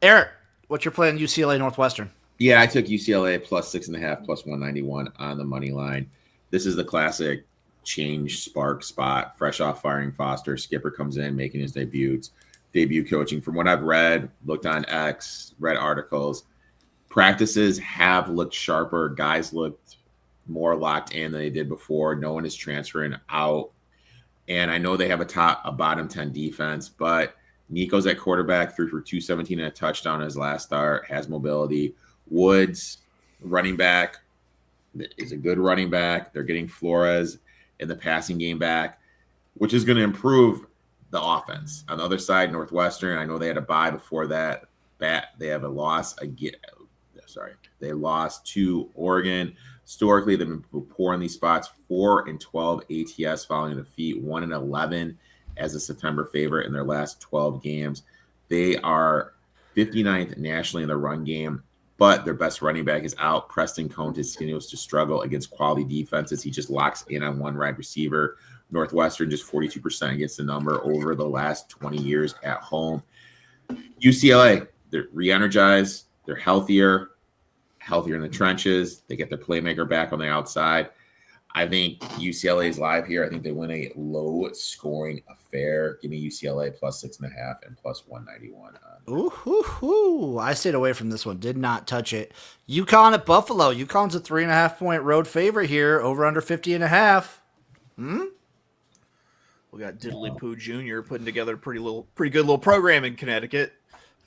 Eric, what's your plan UCLA Northwestern? Yeah, I took UCLA plus 6.5 plus 191 on the money line. This is the classic change spark spot. Fresh off firing Foster, skipper comes in making his debut coaching. From what I've read, looked on X, read articles, practices have looked sharper. Guys looked more locked in than they did before. No one is transferring out. And I know they have a bottom 10 defense, but Nico's at quarterback, threw for 217 and a touchdown in his last start, has mobility. Woods, running back, is a good running back. They're getting Flores in the passing game back, which is going to improve the offense. On the other side, Northwestern, I know they had a bye before that. They have a loss again. They lost to Oregon. Historically, they've been poor in these spots. 4-12 ATS following a defeat. 1-11 as a September favorite in their last 12 games. They are 59th nationally in the run game, but their best running back is out. Preston Cone continues to struggle against quality defenses. He just locks in on one wide receiver. Northwestern just 42% against the number over the last 20 years at home. UCLA, they're re-energized. They're healthier in the trenches. They get their playmaker back on the outside. I think UCLA is live here. I think they win a low-scoring affair. Give me UCLA plus 6.5 and plus 191. Ooh, I stayed away from this one. Did not touch it. UConn at Buffalo. UConn's a 3.5-point road favorite here. Over under 50.5. We got Diddley Poo Jr. putting together a pretty good little program in Connecticut.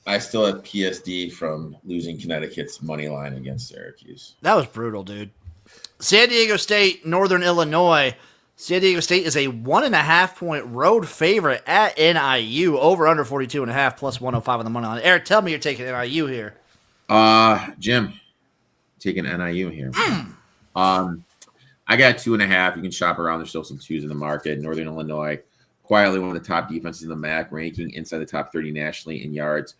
I still have PSD from losing Connecticut's money line against Syracuse. That was brutal, dude. San Diego State, Northern Illinois. San Diego State is a 1.5-point road favorite at NIU. Over under 42.5 plus 105 on the money line. Eric, tell me you're taking NIU here. Jim, taking NIU here. I got 2.5. You can shop around. There's still some twos in the market. Northern Illinois, quietly one of the top defenses in the MAC, ranking inside the top 30 nationally in yards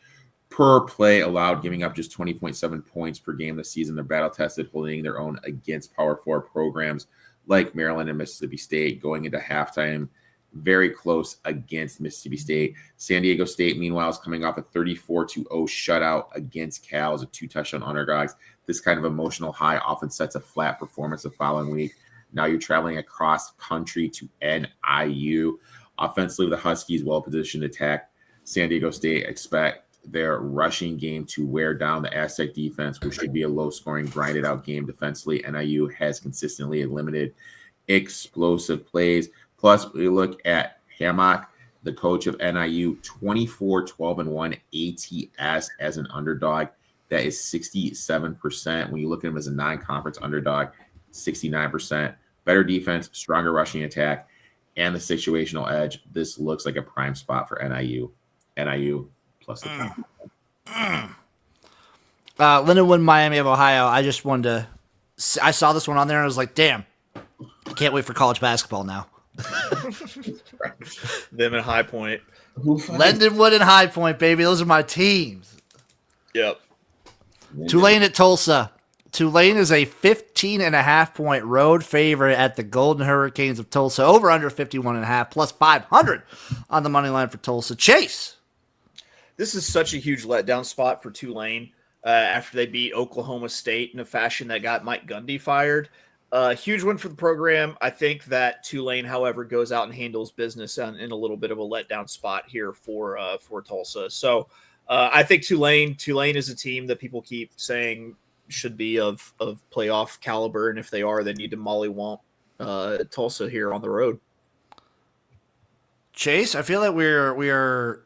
per play allowed, giving up just 20.7 points per game this season. They're battle-tested, holding their own against Power 4 programs like Maryland and Mississippi State, going into halftime very close against Mississippi State. San Diego State, meanwhile, is coming off a 34-0 shutout against Cal as a 2-touchdown underdogs. This kind of emotional high often sets a flat performance the following week. Now you're traveling across country to NIU. Offensively, the Huskies well-positioned to attack. San Diego State expect their rushing game to wear down the Aztec defense, which should be a low-scoring, grinded-out game defensively. NIU has consistently limited explosive plays. Plus, we look at Hammock, the coach of NIU, 24-12-1 ATS as an underdog. That is 67%. When you look at him as a non-conference underdog, 69%. Better defense, stronger rushing attack, and the situational edge. This looks like a prime spot for NIU. NIU plus the Lindenwood, Miami of Ohio. I just wanted to. I saw this one on there and I was like, damn, I can't wait for college basketball now. Them at High Point. Lindenwood and High Point, baby. Those are my teams. Yep. Tulane at Tulsa. Tulane is a 15.5-point road favorite at the Golden Hurricanes of Tulsa. Over under 51.5 plus 500 on the money line for Tulsa. Chase. This is such a huge letdown spot for Tulane after they beat Oklahoma State in a fashion that got Mike Gundy fired. Huge win for the program. I think that Tulane, however, goes out and handles business in a little bit of a letdown spot here for Tulsa. So I think Tulane is a team that people keep saying should be of playoff caliber, and if they are, they need to mollywomp Tulsa here on the road. Chase, I feel like we are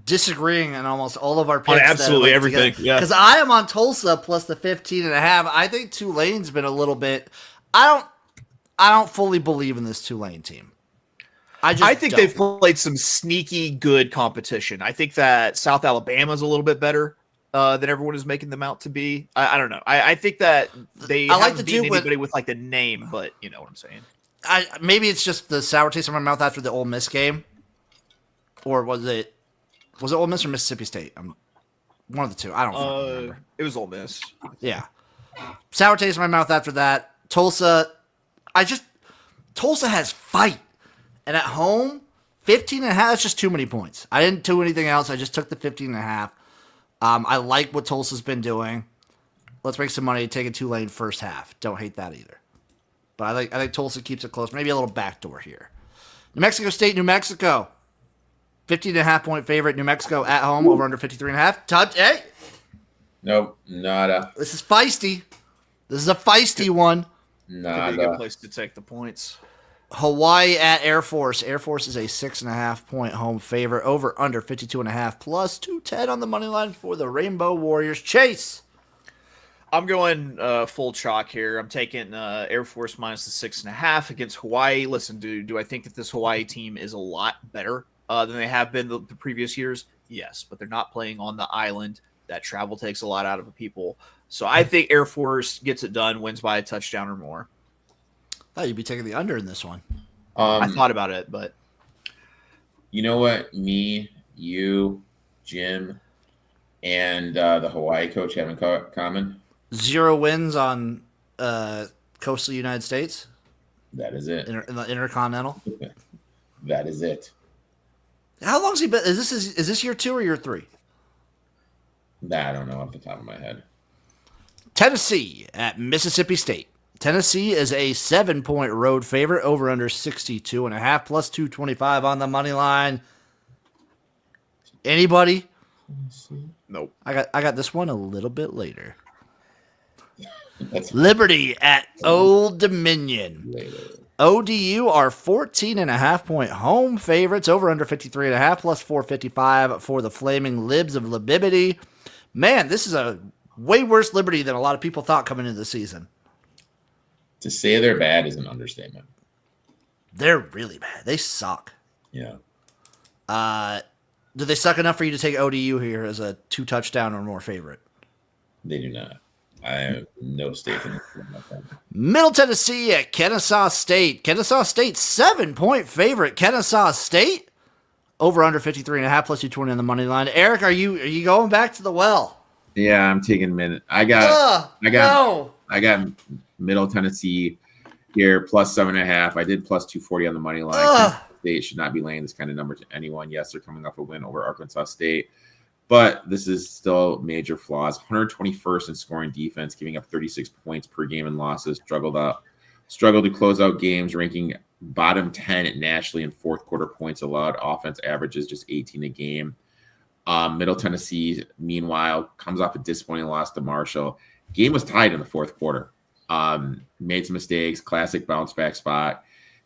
disagreeing on almost all of our picks. On absolutely everything, yeah. Because I am on Tulsa plus the 15.5. I think Tulane's been a little bit. I don't fully believe in this Tulane team. I think they've played some sneaky good competition. I think that South Alabama's a little bit better than everyone is making them out to be. I don't know. I think that they haven't beaten anybody with like the name, but you know what I'm saying. Maybe it's just the sour taste in my mouth after the Ole Miss game, or was it Ole Miss or Mississippi State? One of the two. I don't remember. It was Ole Miss. Yeah, sour taste in my mouth after that. Tulsa has fight, and at home 15.5. That's just too many points. I didn't do anything else. I just took the 15.5. I like what Tulsa's been doing. let's make some money taking Tulane first half. Don't hate that either. But I think Tulsa keeps it close. Maybe a little backdoor here. New Mexico State, New Mexico. 15.5-point favorite. New Mexico at home, over under 53.5. Touch. Hey. Nope, nada. This is feisty. This is a feisty one. Could be a good place to take the points. Hawaii at Air Force. Air Force is a 6.5-point home favorite, over under 52.5, plus 210 on the money line for the Rainbow Warriors. Chase. I'm going full chalk here. I'm taking Air Force minus the 6.5 against Hawaii. Listen, do I think that this Hawaii team is a lot better than they have been the previous years? Yes, but they're not playing on the island. That travel takes a lot out of the people. So I think Air Force gets it done, wins by a touchdown or more. Thought you'd be taking the under in this one. I thought about it, but you know what? Me, you, Jim, and the Hawaii coach have in common? 0 wins on coastal United States. That is it. In the Intercontinental. That is it. How long's he been? Is this year 2 or year 3? That I don't know off the top of my head. Tennessee at Mississippi State. Tennessee is a 7-point road favorite, over under 62.5, plus 225 on the money line. Anybody? nope. I got this one a little bit later. Liberty at Old Dominion. ODU are 14.5-point home favorites, over under 53.5, plus 455 for the Flaming Libs of Libibity. Man, this is a way worse Liberty than a lot of people thought coming into the season. To say they're bad is an understatement. They're really bad. They suck. Yeah. Do they suck enough for you to take ODU here as a 2-touchdown or more favorite? They do not. I have no stake in it. Middle Tennessee at Kennesaw State. Kennesaw State, 7-point favorite. Kennesaw State, over under 53.5, plus 220 on the money line. Eric, are you going back to the well? Yeah, I'm taking minute. I got Middle Tennessee here, plus 7.5. I did plus 240 on the money line. State should not be laying this kind of number to anyone. Yes, they're coming off a win over Arkansas State, but this is still major flaws. 121st in scoring defense, giving up 36 points per game in losses. Struggled to close out games, ranking bottom 10 nationally in fourth quarter points allowed. Offense averages just 18 a game. Middle Tennessee, meanwhile, comes off a disappointing loss to Marshall. Game was tied in the fourth quarter. Made some mistakes, classic bounce back spot.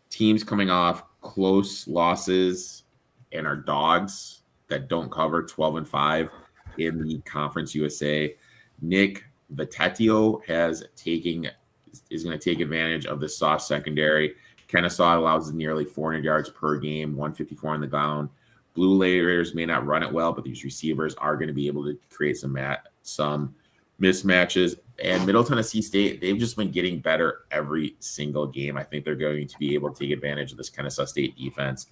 Teams coming off close losses and are dogs that don't cover 12-5 in the Conference USA. Nick Vitetio is going to take advantage of the soft secondary. Kennesaw allows nearly 400 yards per game, 154 on the ground. Blue Raiders may not run it well, but these receivers are going to be able to create some mismatches. And Middle Tennessee State, they've just been getting better every single game. I think they're going to be able to take advantage of this Kennesaw State defense.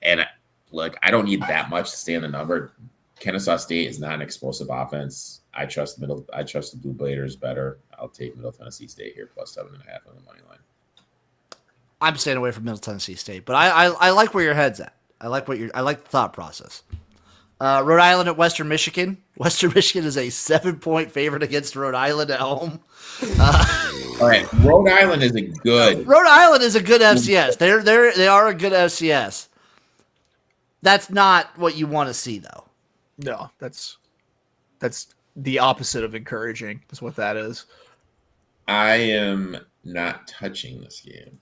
And look, I don't need that much to stay in the number. Kennesaw State is not an explosive offense. I trust the Blue Raiders better. I'll take Middle Tennessee State here, plus 7.5 on the money line. I'm staying away from Middle Tennessee State, but I like where your head's at. I like the thought process. Rhode Island at Western Michigan. Western Michigan is a 7-point favorite against Rhode Island at home. All right, Rhode Island is a good FCS. They are a good FCS. That's not what you want to see, though. No, that's the opposite of encouraging. Is what that is. I am not touching this game.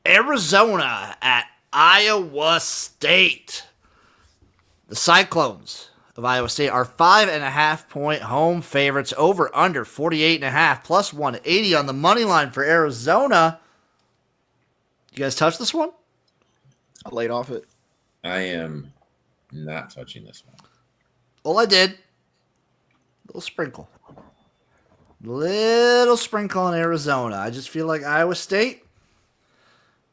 Arizona at Iowa State. The Cyclones of Iowa State are 5.5-point home favorites, over under 48.5, plus 180 on the money line for Arizona. You guys touch this one? I laid off it. I am not touching this one. Well, I did. Little sprinkle on Arizona. I just feel like Iowa State,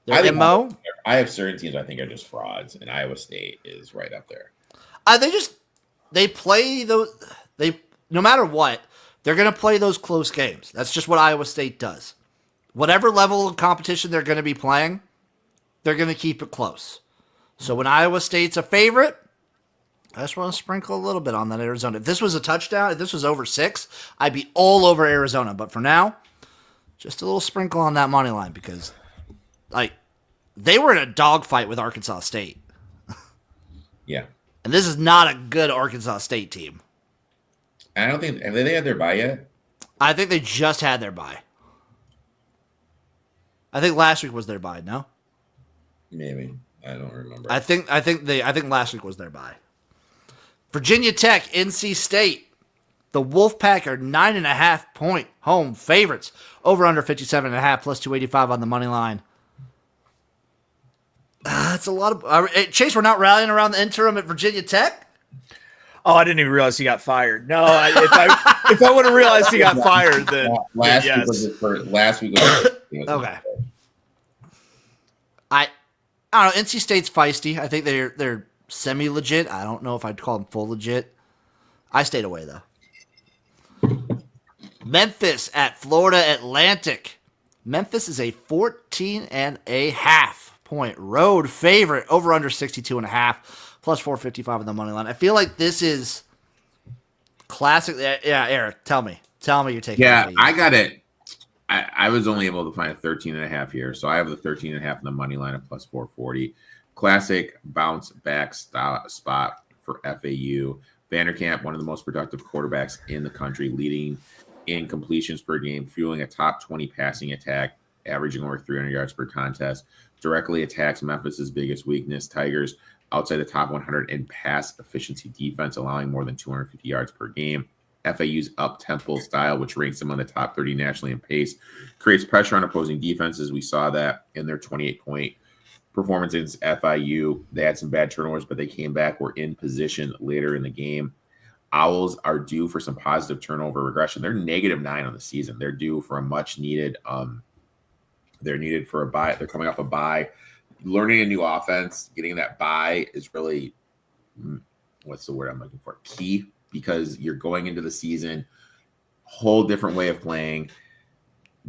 their MO. I have certain teams I think are just frauds, and Iowa State is right up there. They play those. No matter what, they're going to play those close games. That's just what Iowa State does. Whatever level of competition they're going to be playing, they're going to keep it close. So when Iowa State's a favorite, I just want to sprinkle a little bit on that Arizona. If this was a touchdown, if this was over 6, I'd be all over Arizona. But for now, just a little sprinkle on that money line because, like, they were in a dogfight with Arkansas State. Yeah. And this is not a good Arkansas State team. I don't think have they had their bye yet? I think they just had their bye. I think last week was their bye, no? Maybe. I don't remember. I think last week was their bye. Virginia Tech, NC State. The Wolfpack are 9.5-point home favorites. Over under 57.5 plus 285 on the money line. That's a lot of Chase. We're not rallying around the interim at Virginia Tech. Oh, I didn't even realize he got fired. No, if I would have realized he got fired, then last yes. week was his first. Last week was Okay. I don't know. NC State's feisty. I think they're semi legit. I don't know if I'd call them full legit. I stayed away though. Memphis at Florida Atlantic. Memphis is a 14.5-point road favorite. Over under 62.5 plus 455 on the money line. I feel like this is classic. Yeah, Eric, tell me you're taking. Yeah, I got it. I was only able to find a 13.5 here, so I have the 13.5 in the money line at plus 440. Classic bounce back spot for FAU. Vanderkamp, one of the most productive quarterbacks in the country, leading in completions per game, fueling a top 20 passing attack, averaging over 300 yards per contest. Directly attacks Memphis's biggest weakness, Tigers, outside the top 100 in pass efficiency defense, allowing more than 250 yards per game. FAU's up-tempo style, which ranks them on the top 30 nationally in pace, creates pressure on opposing defenses. We saw that in their 28-point performance against FIU. They had some bad turnovers, but they came back, were in position later in the game. Owls are due for some positive turnover regression. They're -9 on the season. They're due for a much-needed they're needed for a bye. They're coming off a bye. Learning a new offense, getting that bye is really, what's the word I'm looking for? Key, because you're going into the season, whole different way of playing,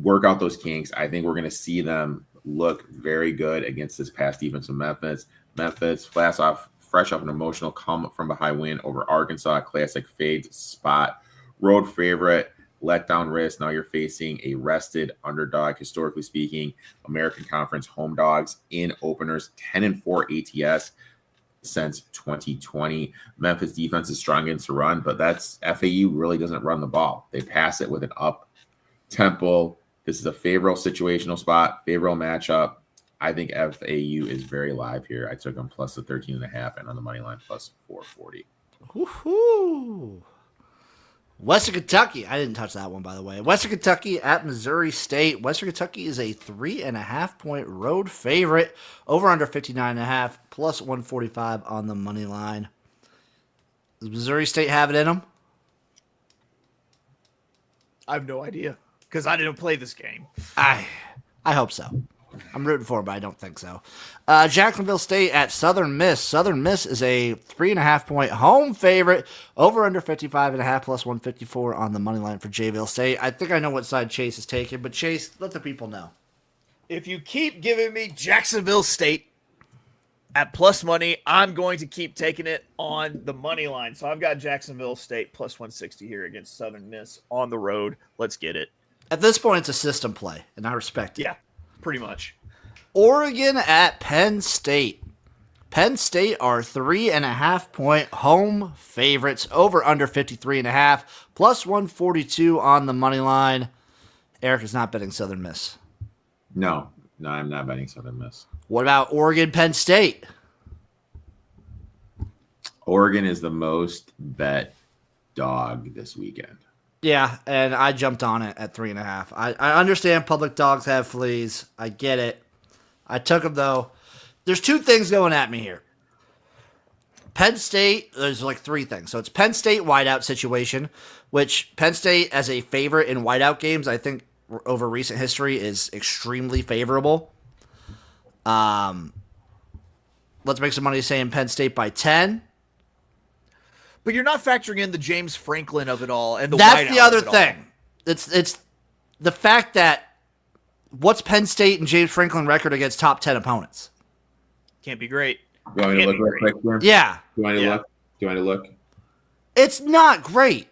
work out those kinks. I think we're going to see them look very good against this pass defense of Memphis. Memphis, fresh off an emotional come from behind win over Arkansas, classic fades spot, road favorite, letdown risk. Now you're facing a rested underdog, historically speaking, American Conference home dogs in openers, 10-4 ATS since 2020. Memphis defense is strong against the run, but that's FAU really doesn't run the ball. They pass it with an up tempo. This is a favorable situational spot, favorable matchup. I think FAU is very live here. I took them plus the 13.5 and on the money line plus 440. Woohoo! Western Kentucky. I didn't touch that one, by the way. Western Kentucky at Missouri State. Western Kentucky is a 3.5-point road favorite. Over under 59.5 plus 145 on the money line. Does Missouri State have it in them? I have no idea because I didn't play this game. I hope so. I'm rooting for it, but I don't think so. Jacksonville State at Southern Miss. Southern Miss is a 3.5-point home favorite. Over under 55.5 plus 154 on the money line for Jayville State. I think I know what side Chase is taking, but Chase, let the people know. If you keep giving me Jacksonville State at plus money, I'm going to keep taking it on the money line. So I've got Jacksonville State plus 160 here against Southern Miss on the road. Let's get it. At this point, it's a system play, and I respect it. Yeah, pretty much. Oregon at Penn State. Penn State are 3.5-point home favorites. Over under 53.5 plus 142 on the money line. Eric is not betting Southern Miss. No, I'm not betting Southern Miss. What about Oregon Penn State? Oregon is the most bet dog this weekend. Yeah, and I jumped on it at 3.5. I understand public dogs have fleas. I get it. I took them, though. There's two things going at me here. Penn State, there's like three things. So it's Penn State whiteout situation, which Penn State as a favorite in whiteout games, I think over recent history is extremely favorable. Let's make some money saying Penn State by 10. But you're not factoring in the James Franklin of it all, and that's the other thing. All. It's the fact that what's Penn State and James Franklin record against top 10 opponents? Can't be great. You want me to look real quick here? Yeah. You want me to look? you want to look? It's not great.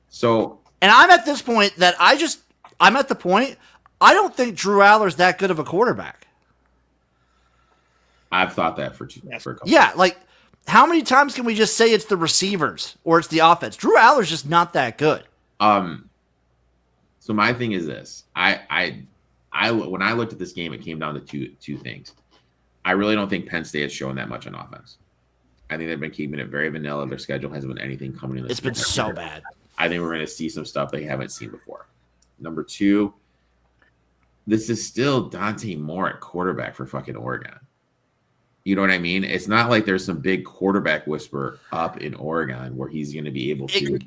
So, And I'm at this point that I'm at the point I don't think Drew Aller's that good of a quarterback. I've thought that for a couple. Yeah, like how many times can we just say it's the receivers or it's the offense? Drew Aller's just not that good. So my thing is this: I when I looked at this game, it came down to two things. I really don't think Penn State has shown that much on offense. I think they've been keeping it very vanilla. Their schedule hasn't been anything coming in. It's been so bad. I think we're going to see some stuff they haven't seen before. Number two, this is still Dante Moore at quarterback for fucking Oregon. You know what I mean? It's not like there's some big quarterback whisper up in Oregon where he's going to be able to.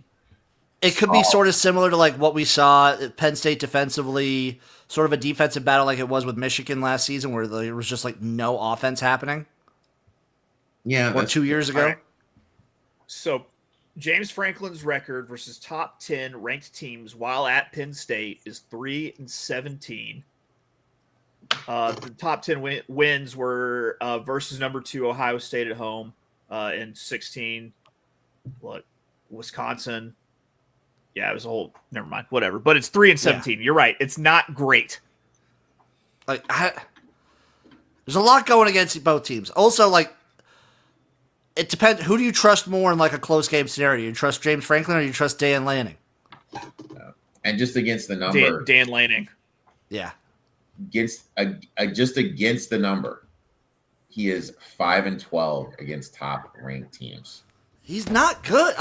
It could be sort of similar to like what we saw at Penn State defensively, sort of a defensive battle like it was with Michigan last season where there was just like no offense happening. Yeah. Or 2 years ago. Right. So James Franklin's record versus top 10 ranked teams while at Penn State is 3-17. The top 10 wins were versus number 2 Ohio State at home in 16. What, Wisconsin? Yeah, it was a whole. Never mind. Whatever. But it's 3-17. Yeah. You're right. It's not great. Like there's a lot going against both teams. Also, like it depends. Who do you trust more in like a close game scenario? Do you trust James Franklin or do you trust Dan Lanning? And just against the number, Dan Lanning. Yeah. Just against the number, he is 5-12 against top ranked teams. He's not good.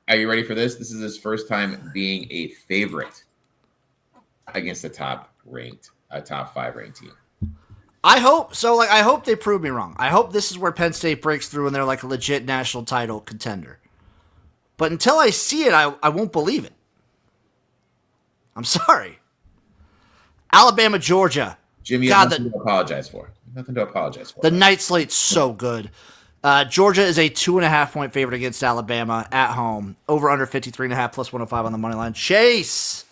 Are you ready for this? This is his first time being a favorite against a top 5 ranked team. I hope so. Like, I hope they prove me wrong. I hope this is where Penn State breaks through and they're like a legit national title contender. But until I see it, I won't believe it. I'm sorry. Alabama, Georgia. Jim, you have nothing to apologize for. Nothing to apologize for. The night slate's so good. Georgia is a 2.5-point favorite against Alabama at home. Over under 53.5 plus 105 on the money line. Chase.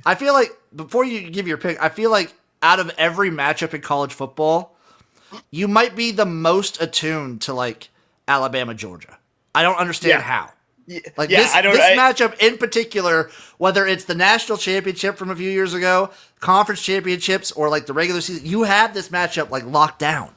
I feel like before you give your pick, I feel like out of every matchup in college football, you might be the most attuned to like Alabama, Georgia. I don't understand how. Like this matchup in particular, whether it's the national championship from a few years ago, conference championships, or like the regular season, you have this matchup like locked down.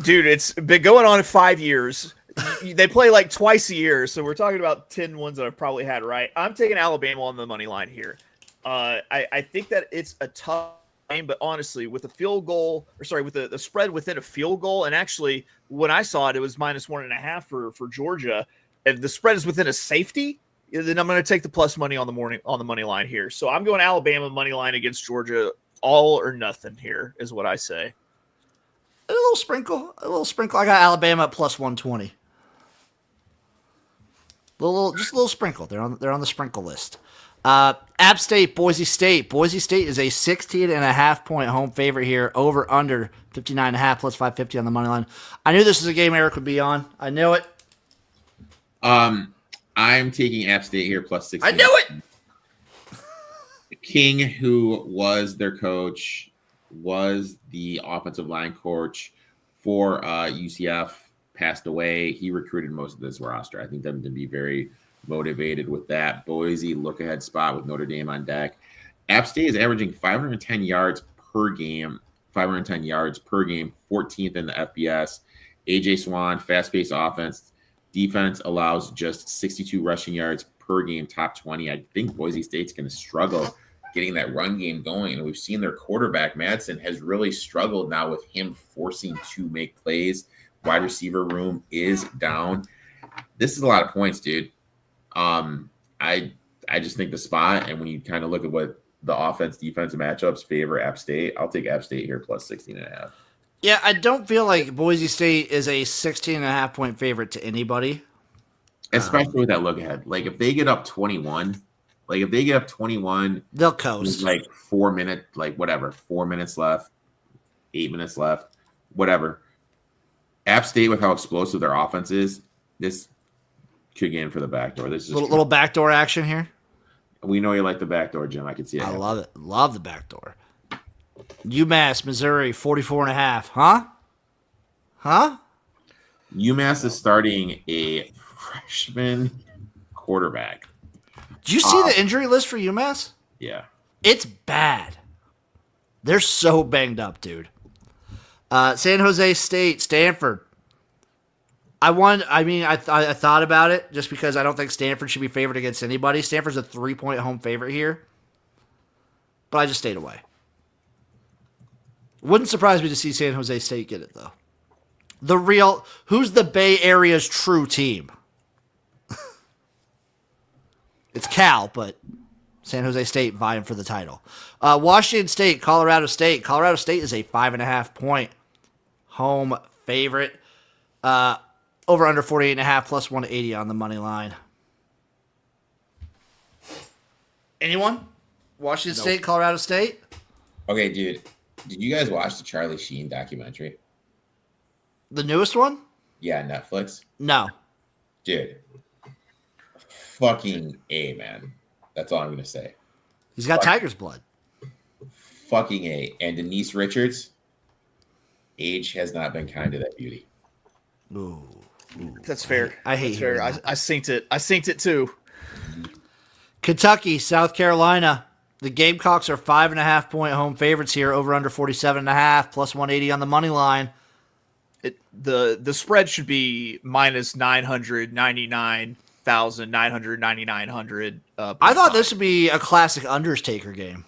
Dude, it's been going on in 5 years. They play like twice a year, so we're talking about 10 ones that I've probably had right. I'm taking Alabama on the money line here. I think that it's a tough game, but honestly, with the spread within a field goal, and actually when I saw it, it was -1.5 for Georgia. If the spread is within a safety, then I'm going to take the plus money on the money line here. So I'm going Alabama money line against Georgia, all or nothing here is what I say. A little sprinkle. I got Alabama at plus 120. Just a little sprinkle. They're on the sprinkle list. App State, Boise State. Boise State is a 16.5-point home favorite here. Over under 59.5 plus 550 on the money line. I knew this was a game Eric would be on. I knew it. I'm taking App State here plus 16. I knew it. King, who was their coach, was the offensive line coach for UCF, passed away. He recruited most of this roster. I think them to be very motivated with that. Boise, look ahead spot with Notre Dame on deck. App State is averaging 510 yards per game, 14th in the FBS. AJ Swan, fast-paced offense. Defense allows just 62 rushing yards per game, top 20. I think Boise State's going to struggle getting that run game going. And we've seen their quarterback, Madsen, has really struggled now with him forcing to make plays. Wide receiver room is down. This is a lot of points, dude. I just think the spot, and when you kind of look at what the offense-defense matchups favor App State, I'll take App State here plus 16.5. Yeah, I don't feel like Boise State is a 16.5-point favorite to anybody. Especially with that look ahead. Like, if they get up 21, they'll coast. Like 4 minutes, 4 minutes left, 8 minutes left, whatever. App State, with how explosive their offense is, this could get in for the backdoor. This is little backdoor action here. We know you like the backdoor, Jim. I can see it. I love it. Love the backdoor. UMass, Missouri, 44.5. Huh? UMass is starting a freshman quarterback. Do you see the injury list for UMass? Yeah. It's bad. They're so banged up, dude. San Jose State, Stanford. I thought about it just because I don't think Stanford should be favored against anybody. Stanford's a 3-point home favorite here. But I just stayed away. Wouldn't surprise me to see San Jose State get it, though. Who's the Bay Area's true team? It's Cal, but San Jose State vying for the title. Washington State, Colorado State. Colorado State is a 5.5-point home favorite. Over under 48.5 plus 180 on the money line. Anyone? Washington State, Colorado State? Okay, dude. Did you guys watch the Charlie Sheen documentary? The newest one? Yeah, Netflix. No. Dude. Fucking A, man. That's all I'm going to say. He's got tiger's blood. Fucking A. And Denise Richards, age has not been kind to that beauty. Ooh. That's fair. I hate That's fair. I synced it. I synced it too. Kentucky, South Carolina. The Gamecocks are 5.5-point home favorites here, over under 47.5 plus 180 on the money line. The spread should be minus 999,999. I thought this would be a classic Undertaker game.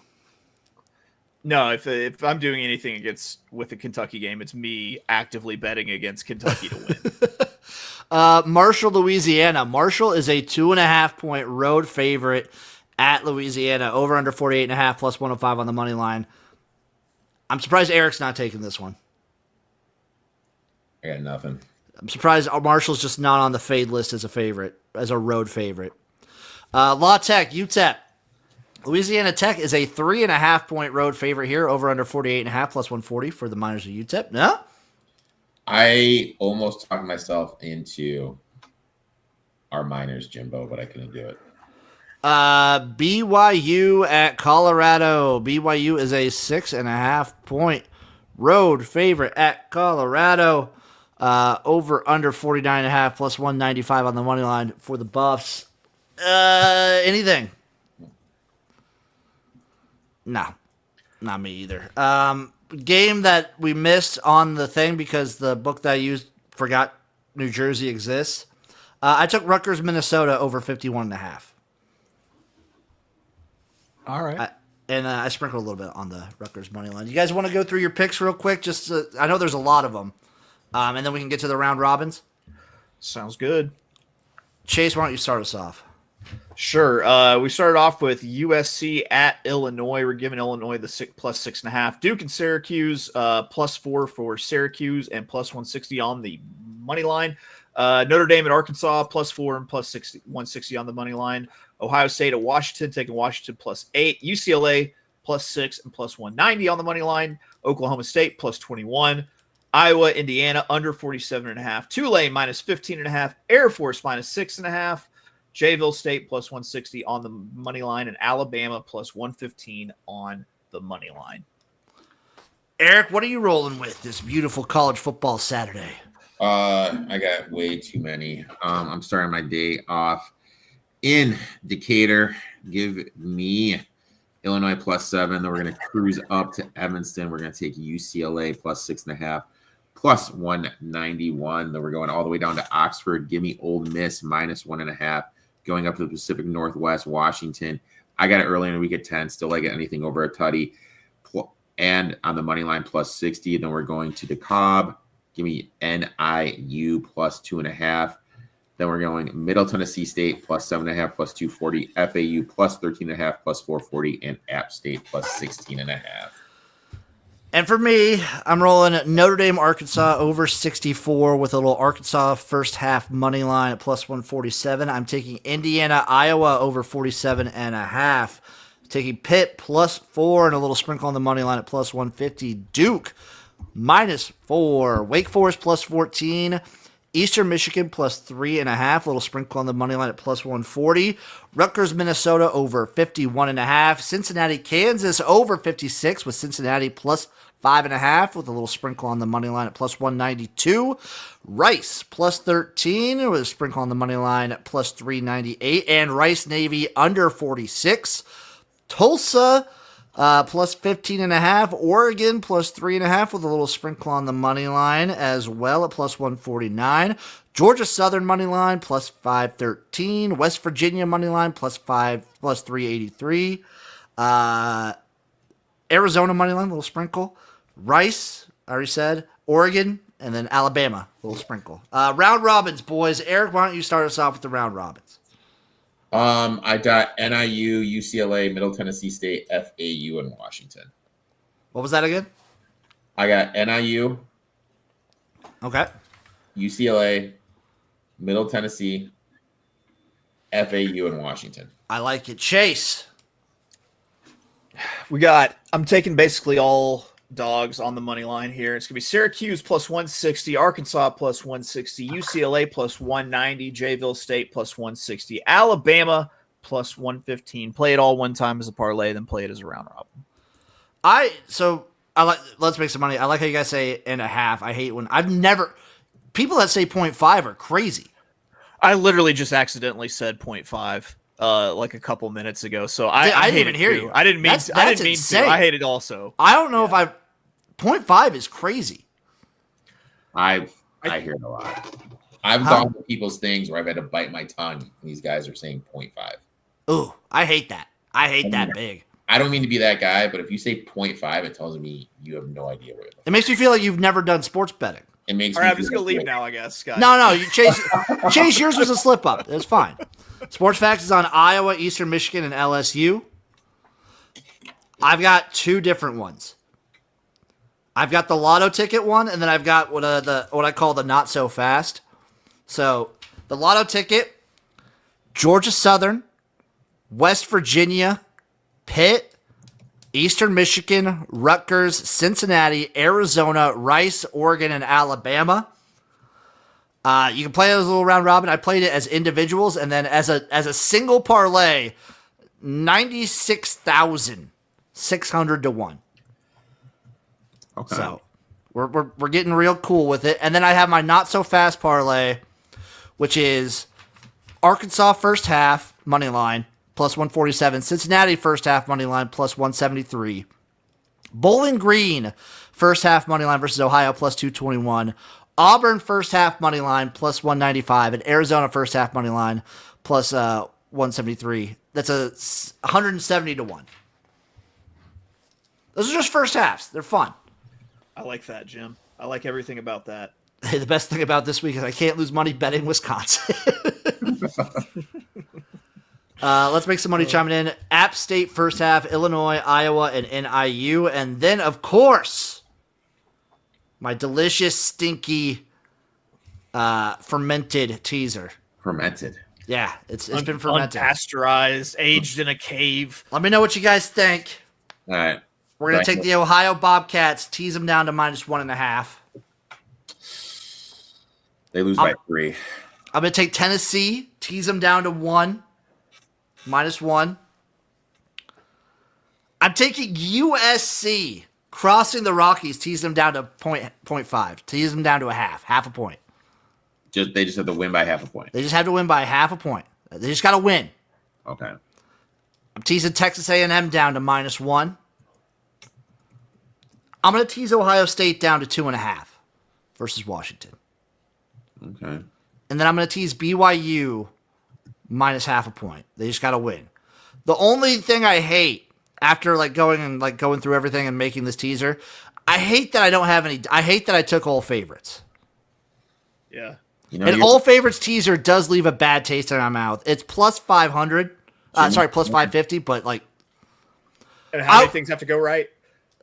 No, if I'm doing anything with the Kentucky game, it's me actively betting against Kentucky to win. Marshall, Louisiana. Marshall is a 2.5-point road favorite at Louisiana, over under 48.5 plus 105 on the money line. I'm surprised Eric's not taking this one. I got nothing. I'm surprised Marshall's just not on the fade list as a road favorite. La Tech, UTEP. Louisiana Tech is a 3.5-point road favorite here, over under 48.5 plus 140 for the Miners of UTEP. No? I almost talked myself into our Miners, Jimbo, but I couldn't do it. BYU at Colorado. BYU is a 6.5-point road favorite at Colorado. Over under 49.5 plus 195 on the money line for the Buffs. Anything? No, not me either. Game that we missed on the thing because the book that I used forgot New Jersey exists. I took Rutgers, Minnesota over 51.5. All right. I sprinkled a little bit on the Rutgers money line. You guys want to go through your picks real quick? I know there's a lot of them. And then we can get to the round robins. Sounds good. Chase, why don't you start us off? Sure. We started off with USC at Illinois. We're giving Illinois the plus 6.5. Duke and Syracuse +4 for Syracuse and plus 160 on the money line. Notre Dame at Arkansas +4 and plus 160 on the money line. Ohio State at Washington, taking Washington +8. UCLA +6 and plus 190 on the money line. Oklahoma State +21. Iowa, Indiana under 47.5. Tulane -15.5. Air Force -6.5. Jayville State plus 160 on the money line, and Alabama plus 115 on the money line. Eric, what are you rolling with this beautiful college football Saturday? I got way too many. I'm starting my day off in Decatur. Give me Illinois +7. Then we're going to cruise up to Evanston. We're going to take UCLA +6.5, plus 191. Then we're going all the way down to Oxford. Give me Ole Miss -1.5. Going up to the Pacific Northwest, Washington. I got it early in the week at 10. Still like anything over a tutty. And on the money line +60. Then we're going to DeKalb. Give me NIU +2.5. Then we're going Middle Tennessee State +7.5 plus 240. FAU +13.5 plus 440. And App State +16.5. And for me, I'm rolling Notre Dame, Arkansas over 64 with a little Arkansas first half money line at plus 147. I'm taking Indiana, Iowa over 47.5. Taking Pitt +4 and a little sprinkle on the money line at plus 150. Duke -4. Wake Forest +14. Eastern Michigan plus 3.5. Little sprinkle on the money line at plus 140. Rutgers, Minnesota over 51.5. Cincinnati, Kansas over 56 with Cincinnati plus 5.5 with a little sprinkle on the money line at plus 192. Rice plus 13 with a sprinkle on the money line at plus 398. And Rice Navy under 46. Tulsa plus 15.5. Oregon plus 3.5 with a little sprinkle on the money line as well at plus 149. Georgia Southern money line plus 513. West Virginia money line plus 383. Arizona money line, little sprinkle. Rice, I already said. Oregon, and then Alabama, little sprinkle. Round robins, boys. Eric, why don't you start us off with the round robins? I got NIU, UCLA, Middle Tennessee State, FAU, and Washington. What was that again? I got NIU, Okay. UCLA, Middle Tennessee, FAU, and Washington. I like it. Chase. I'm taking basically all dogs on the money line here. It's going to be Syracuse plus 160, Arkansas plus 160, UCLA plus 190, Jayville State plus 160, Alabama plus 115. Play it all one time as a parlay, then play it as a round robin. Let's make some money. I like how you guys say and a half. I hate when people that say 0.5 are crazy. I literally just accidentally said 0.5 like a couple minutes ago. So I didn't even hear you. I didn't mean to. I didn't mean insane. to. I hate it also. I don't know if 0.5 is crazy. I hear it a lot. I've gone to people's things where I've had to bite my tongue, and these guys are saying 0.5. Ooh, I hate that. I hate that big. I don't mean to be that guy, but if you say 0.5, it tells me you have no idea where it makes me feel like you've never done sports betting. It makes All me right, I'm just feel going to like leave now, I guess, guys. No, you Chase, yours was a slip up. It's fine. Sports Facts is on Iowa, Eastern Michigan, and LSU. I've got two different ones. I've got the lotto ticket one, and then I've got what I call the not so fast. So the lotto ticket: Georgia Southern, West Virginia, Pitt, Eastern Michigan, Rutgers, Cincinnati, Arizona, Rice, Oregon, and Alabama. You can play it as a little round robin. I played it as individuals, and then as a single parlay, 96,600 to 1. Okay. So we're getting real cool with it. And then I have my not so fast parlay, which is Arkansas first half money line plus 147, Cincinnati first half money line plus 173, Bowling Green first half money line versus Ohio plus 221, Auburn first half money line plus 195, and Arizona first half money line plus 173. That's a 170 to 1. Those are just first halves. They're fun. I like that, Jim. I like everything about that. Hey, the best thing about this week is I can't lose money betting Wisconsin. Let's make some money chiming in. App State first half, Illinois, Iowa, and NIU. And then, of course, my delicious, stinky, fermented teaser. Fermented. Yeah, it's been fermented. Unpasteurized, aged in a cave. Let me know what you guys think. All right. We're going to take the Ohio Bobcats, tease them down to minus 1.5. They lose by 3. I'm going to take Tennessee, tease them down to 1, minus 1. I'm taking USC, crossing the Rockies, tease them down to 0.5, tease them down to half a point. They just have to win by half a point. They just have to win by half a point. They just got to win. Okay. I'm teasing Texas A&M down to minus 1. I'm going to tease Ohio State down to 2.5 versus Washington. Okay. And then I'm going to tease BYU minus half a point. They just got to win. The only thing I hate after going through everything and making this teaser, I hate that I don't have any. I hate that I took all favorites. Yeah. And all favorites teaser does leave a bad taste in my mouth. It's plus 500. Plus 550, but like. And how many things have to go right?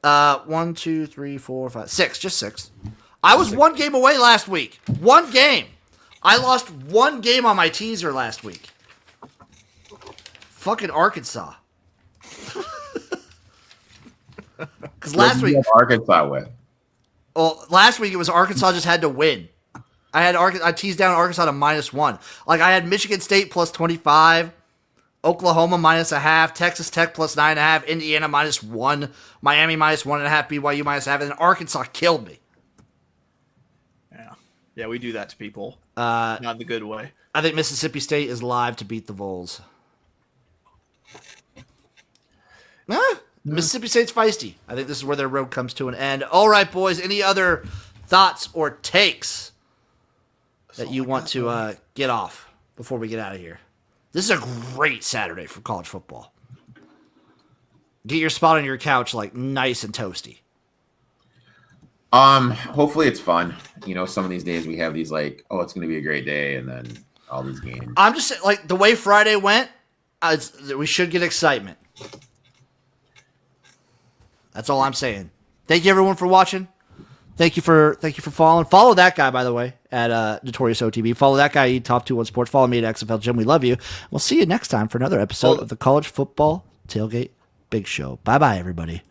1, 2, 3, 4, 5, 6. Just 6. I was 1 game away last week. 1 game. I lost 1 game on my teaser last week. Fucking Arkansas. Because last week Arkansas with. Well, last week it was Arkansas just had to win. I teased down Arkansas to -1. Like I had Michigan State plus 25, Oklahoma -0.5, Texas Tech plus 9.5, Indiana -1, Miami -1.5, BYU -0.5, and Arkansas killed me. Yeah, we do that to people. Not the good way. I think Mississippi State is live to beat the Vols. Mississippi State's feisty. I think this is where their road comes to an end. All right, boys. Any other thoughts or takes that you want to get off before we get out of here? This is a great Saturday for college football. Get your spot on your couch like nice and toasty. Hopefully it's fun. Some of these days we have these like, oh, it's going to be a great day, and then all these games. I'm just saying, like the way Friday went, we should get excitement. That's all I'm saying. Thank you everyone for watching. Thank you for following. Follow that guy, by the way, at Notorious OTB. Follow that guy, Top 21 Sports. Follow me at XFL Jim. We love you. We'll see you next time for another episode of the College Football Tailgate Big Show. Bye bye, everybody.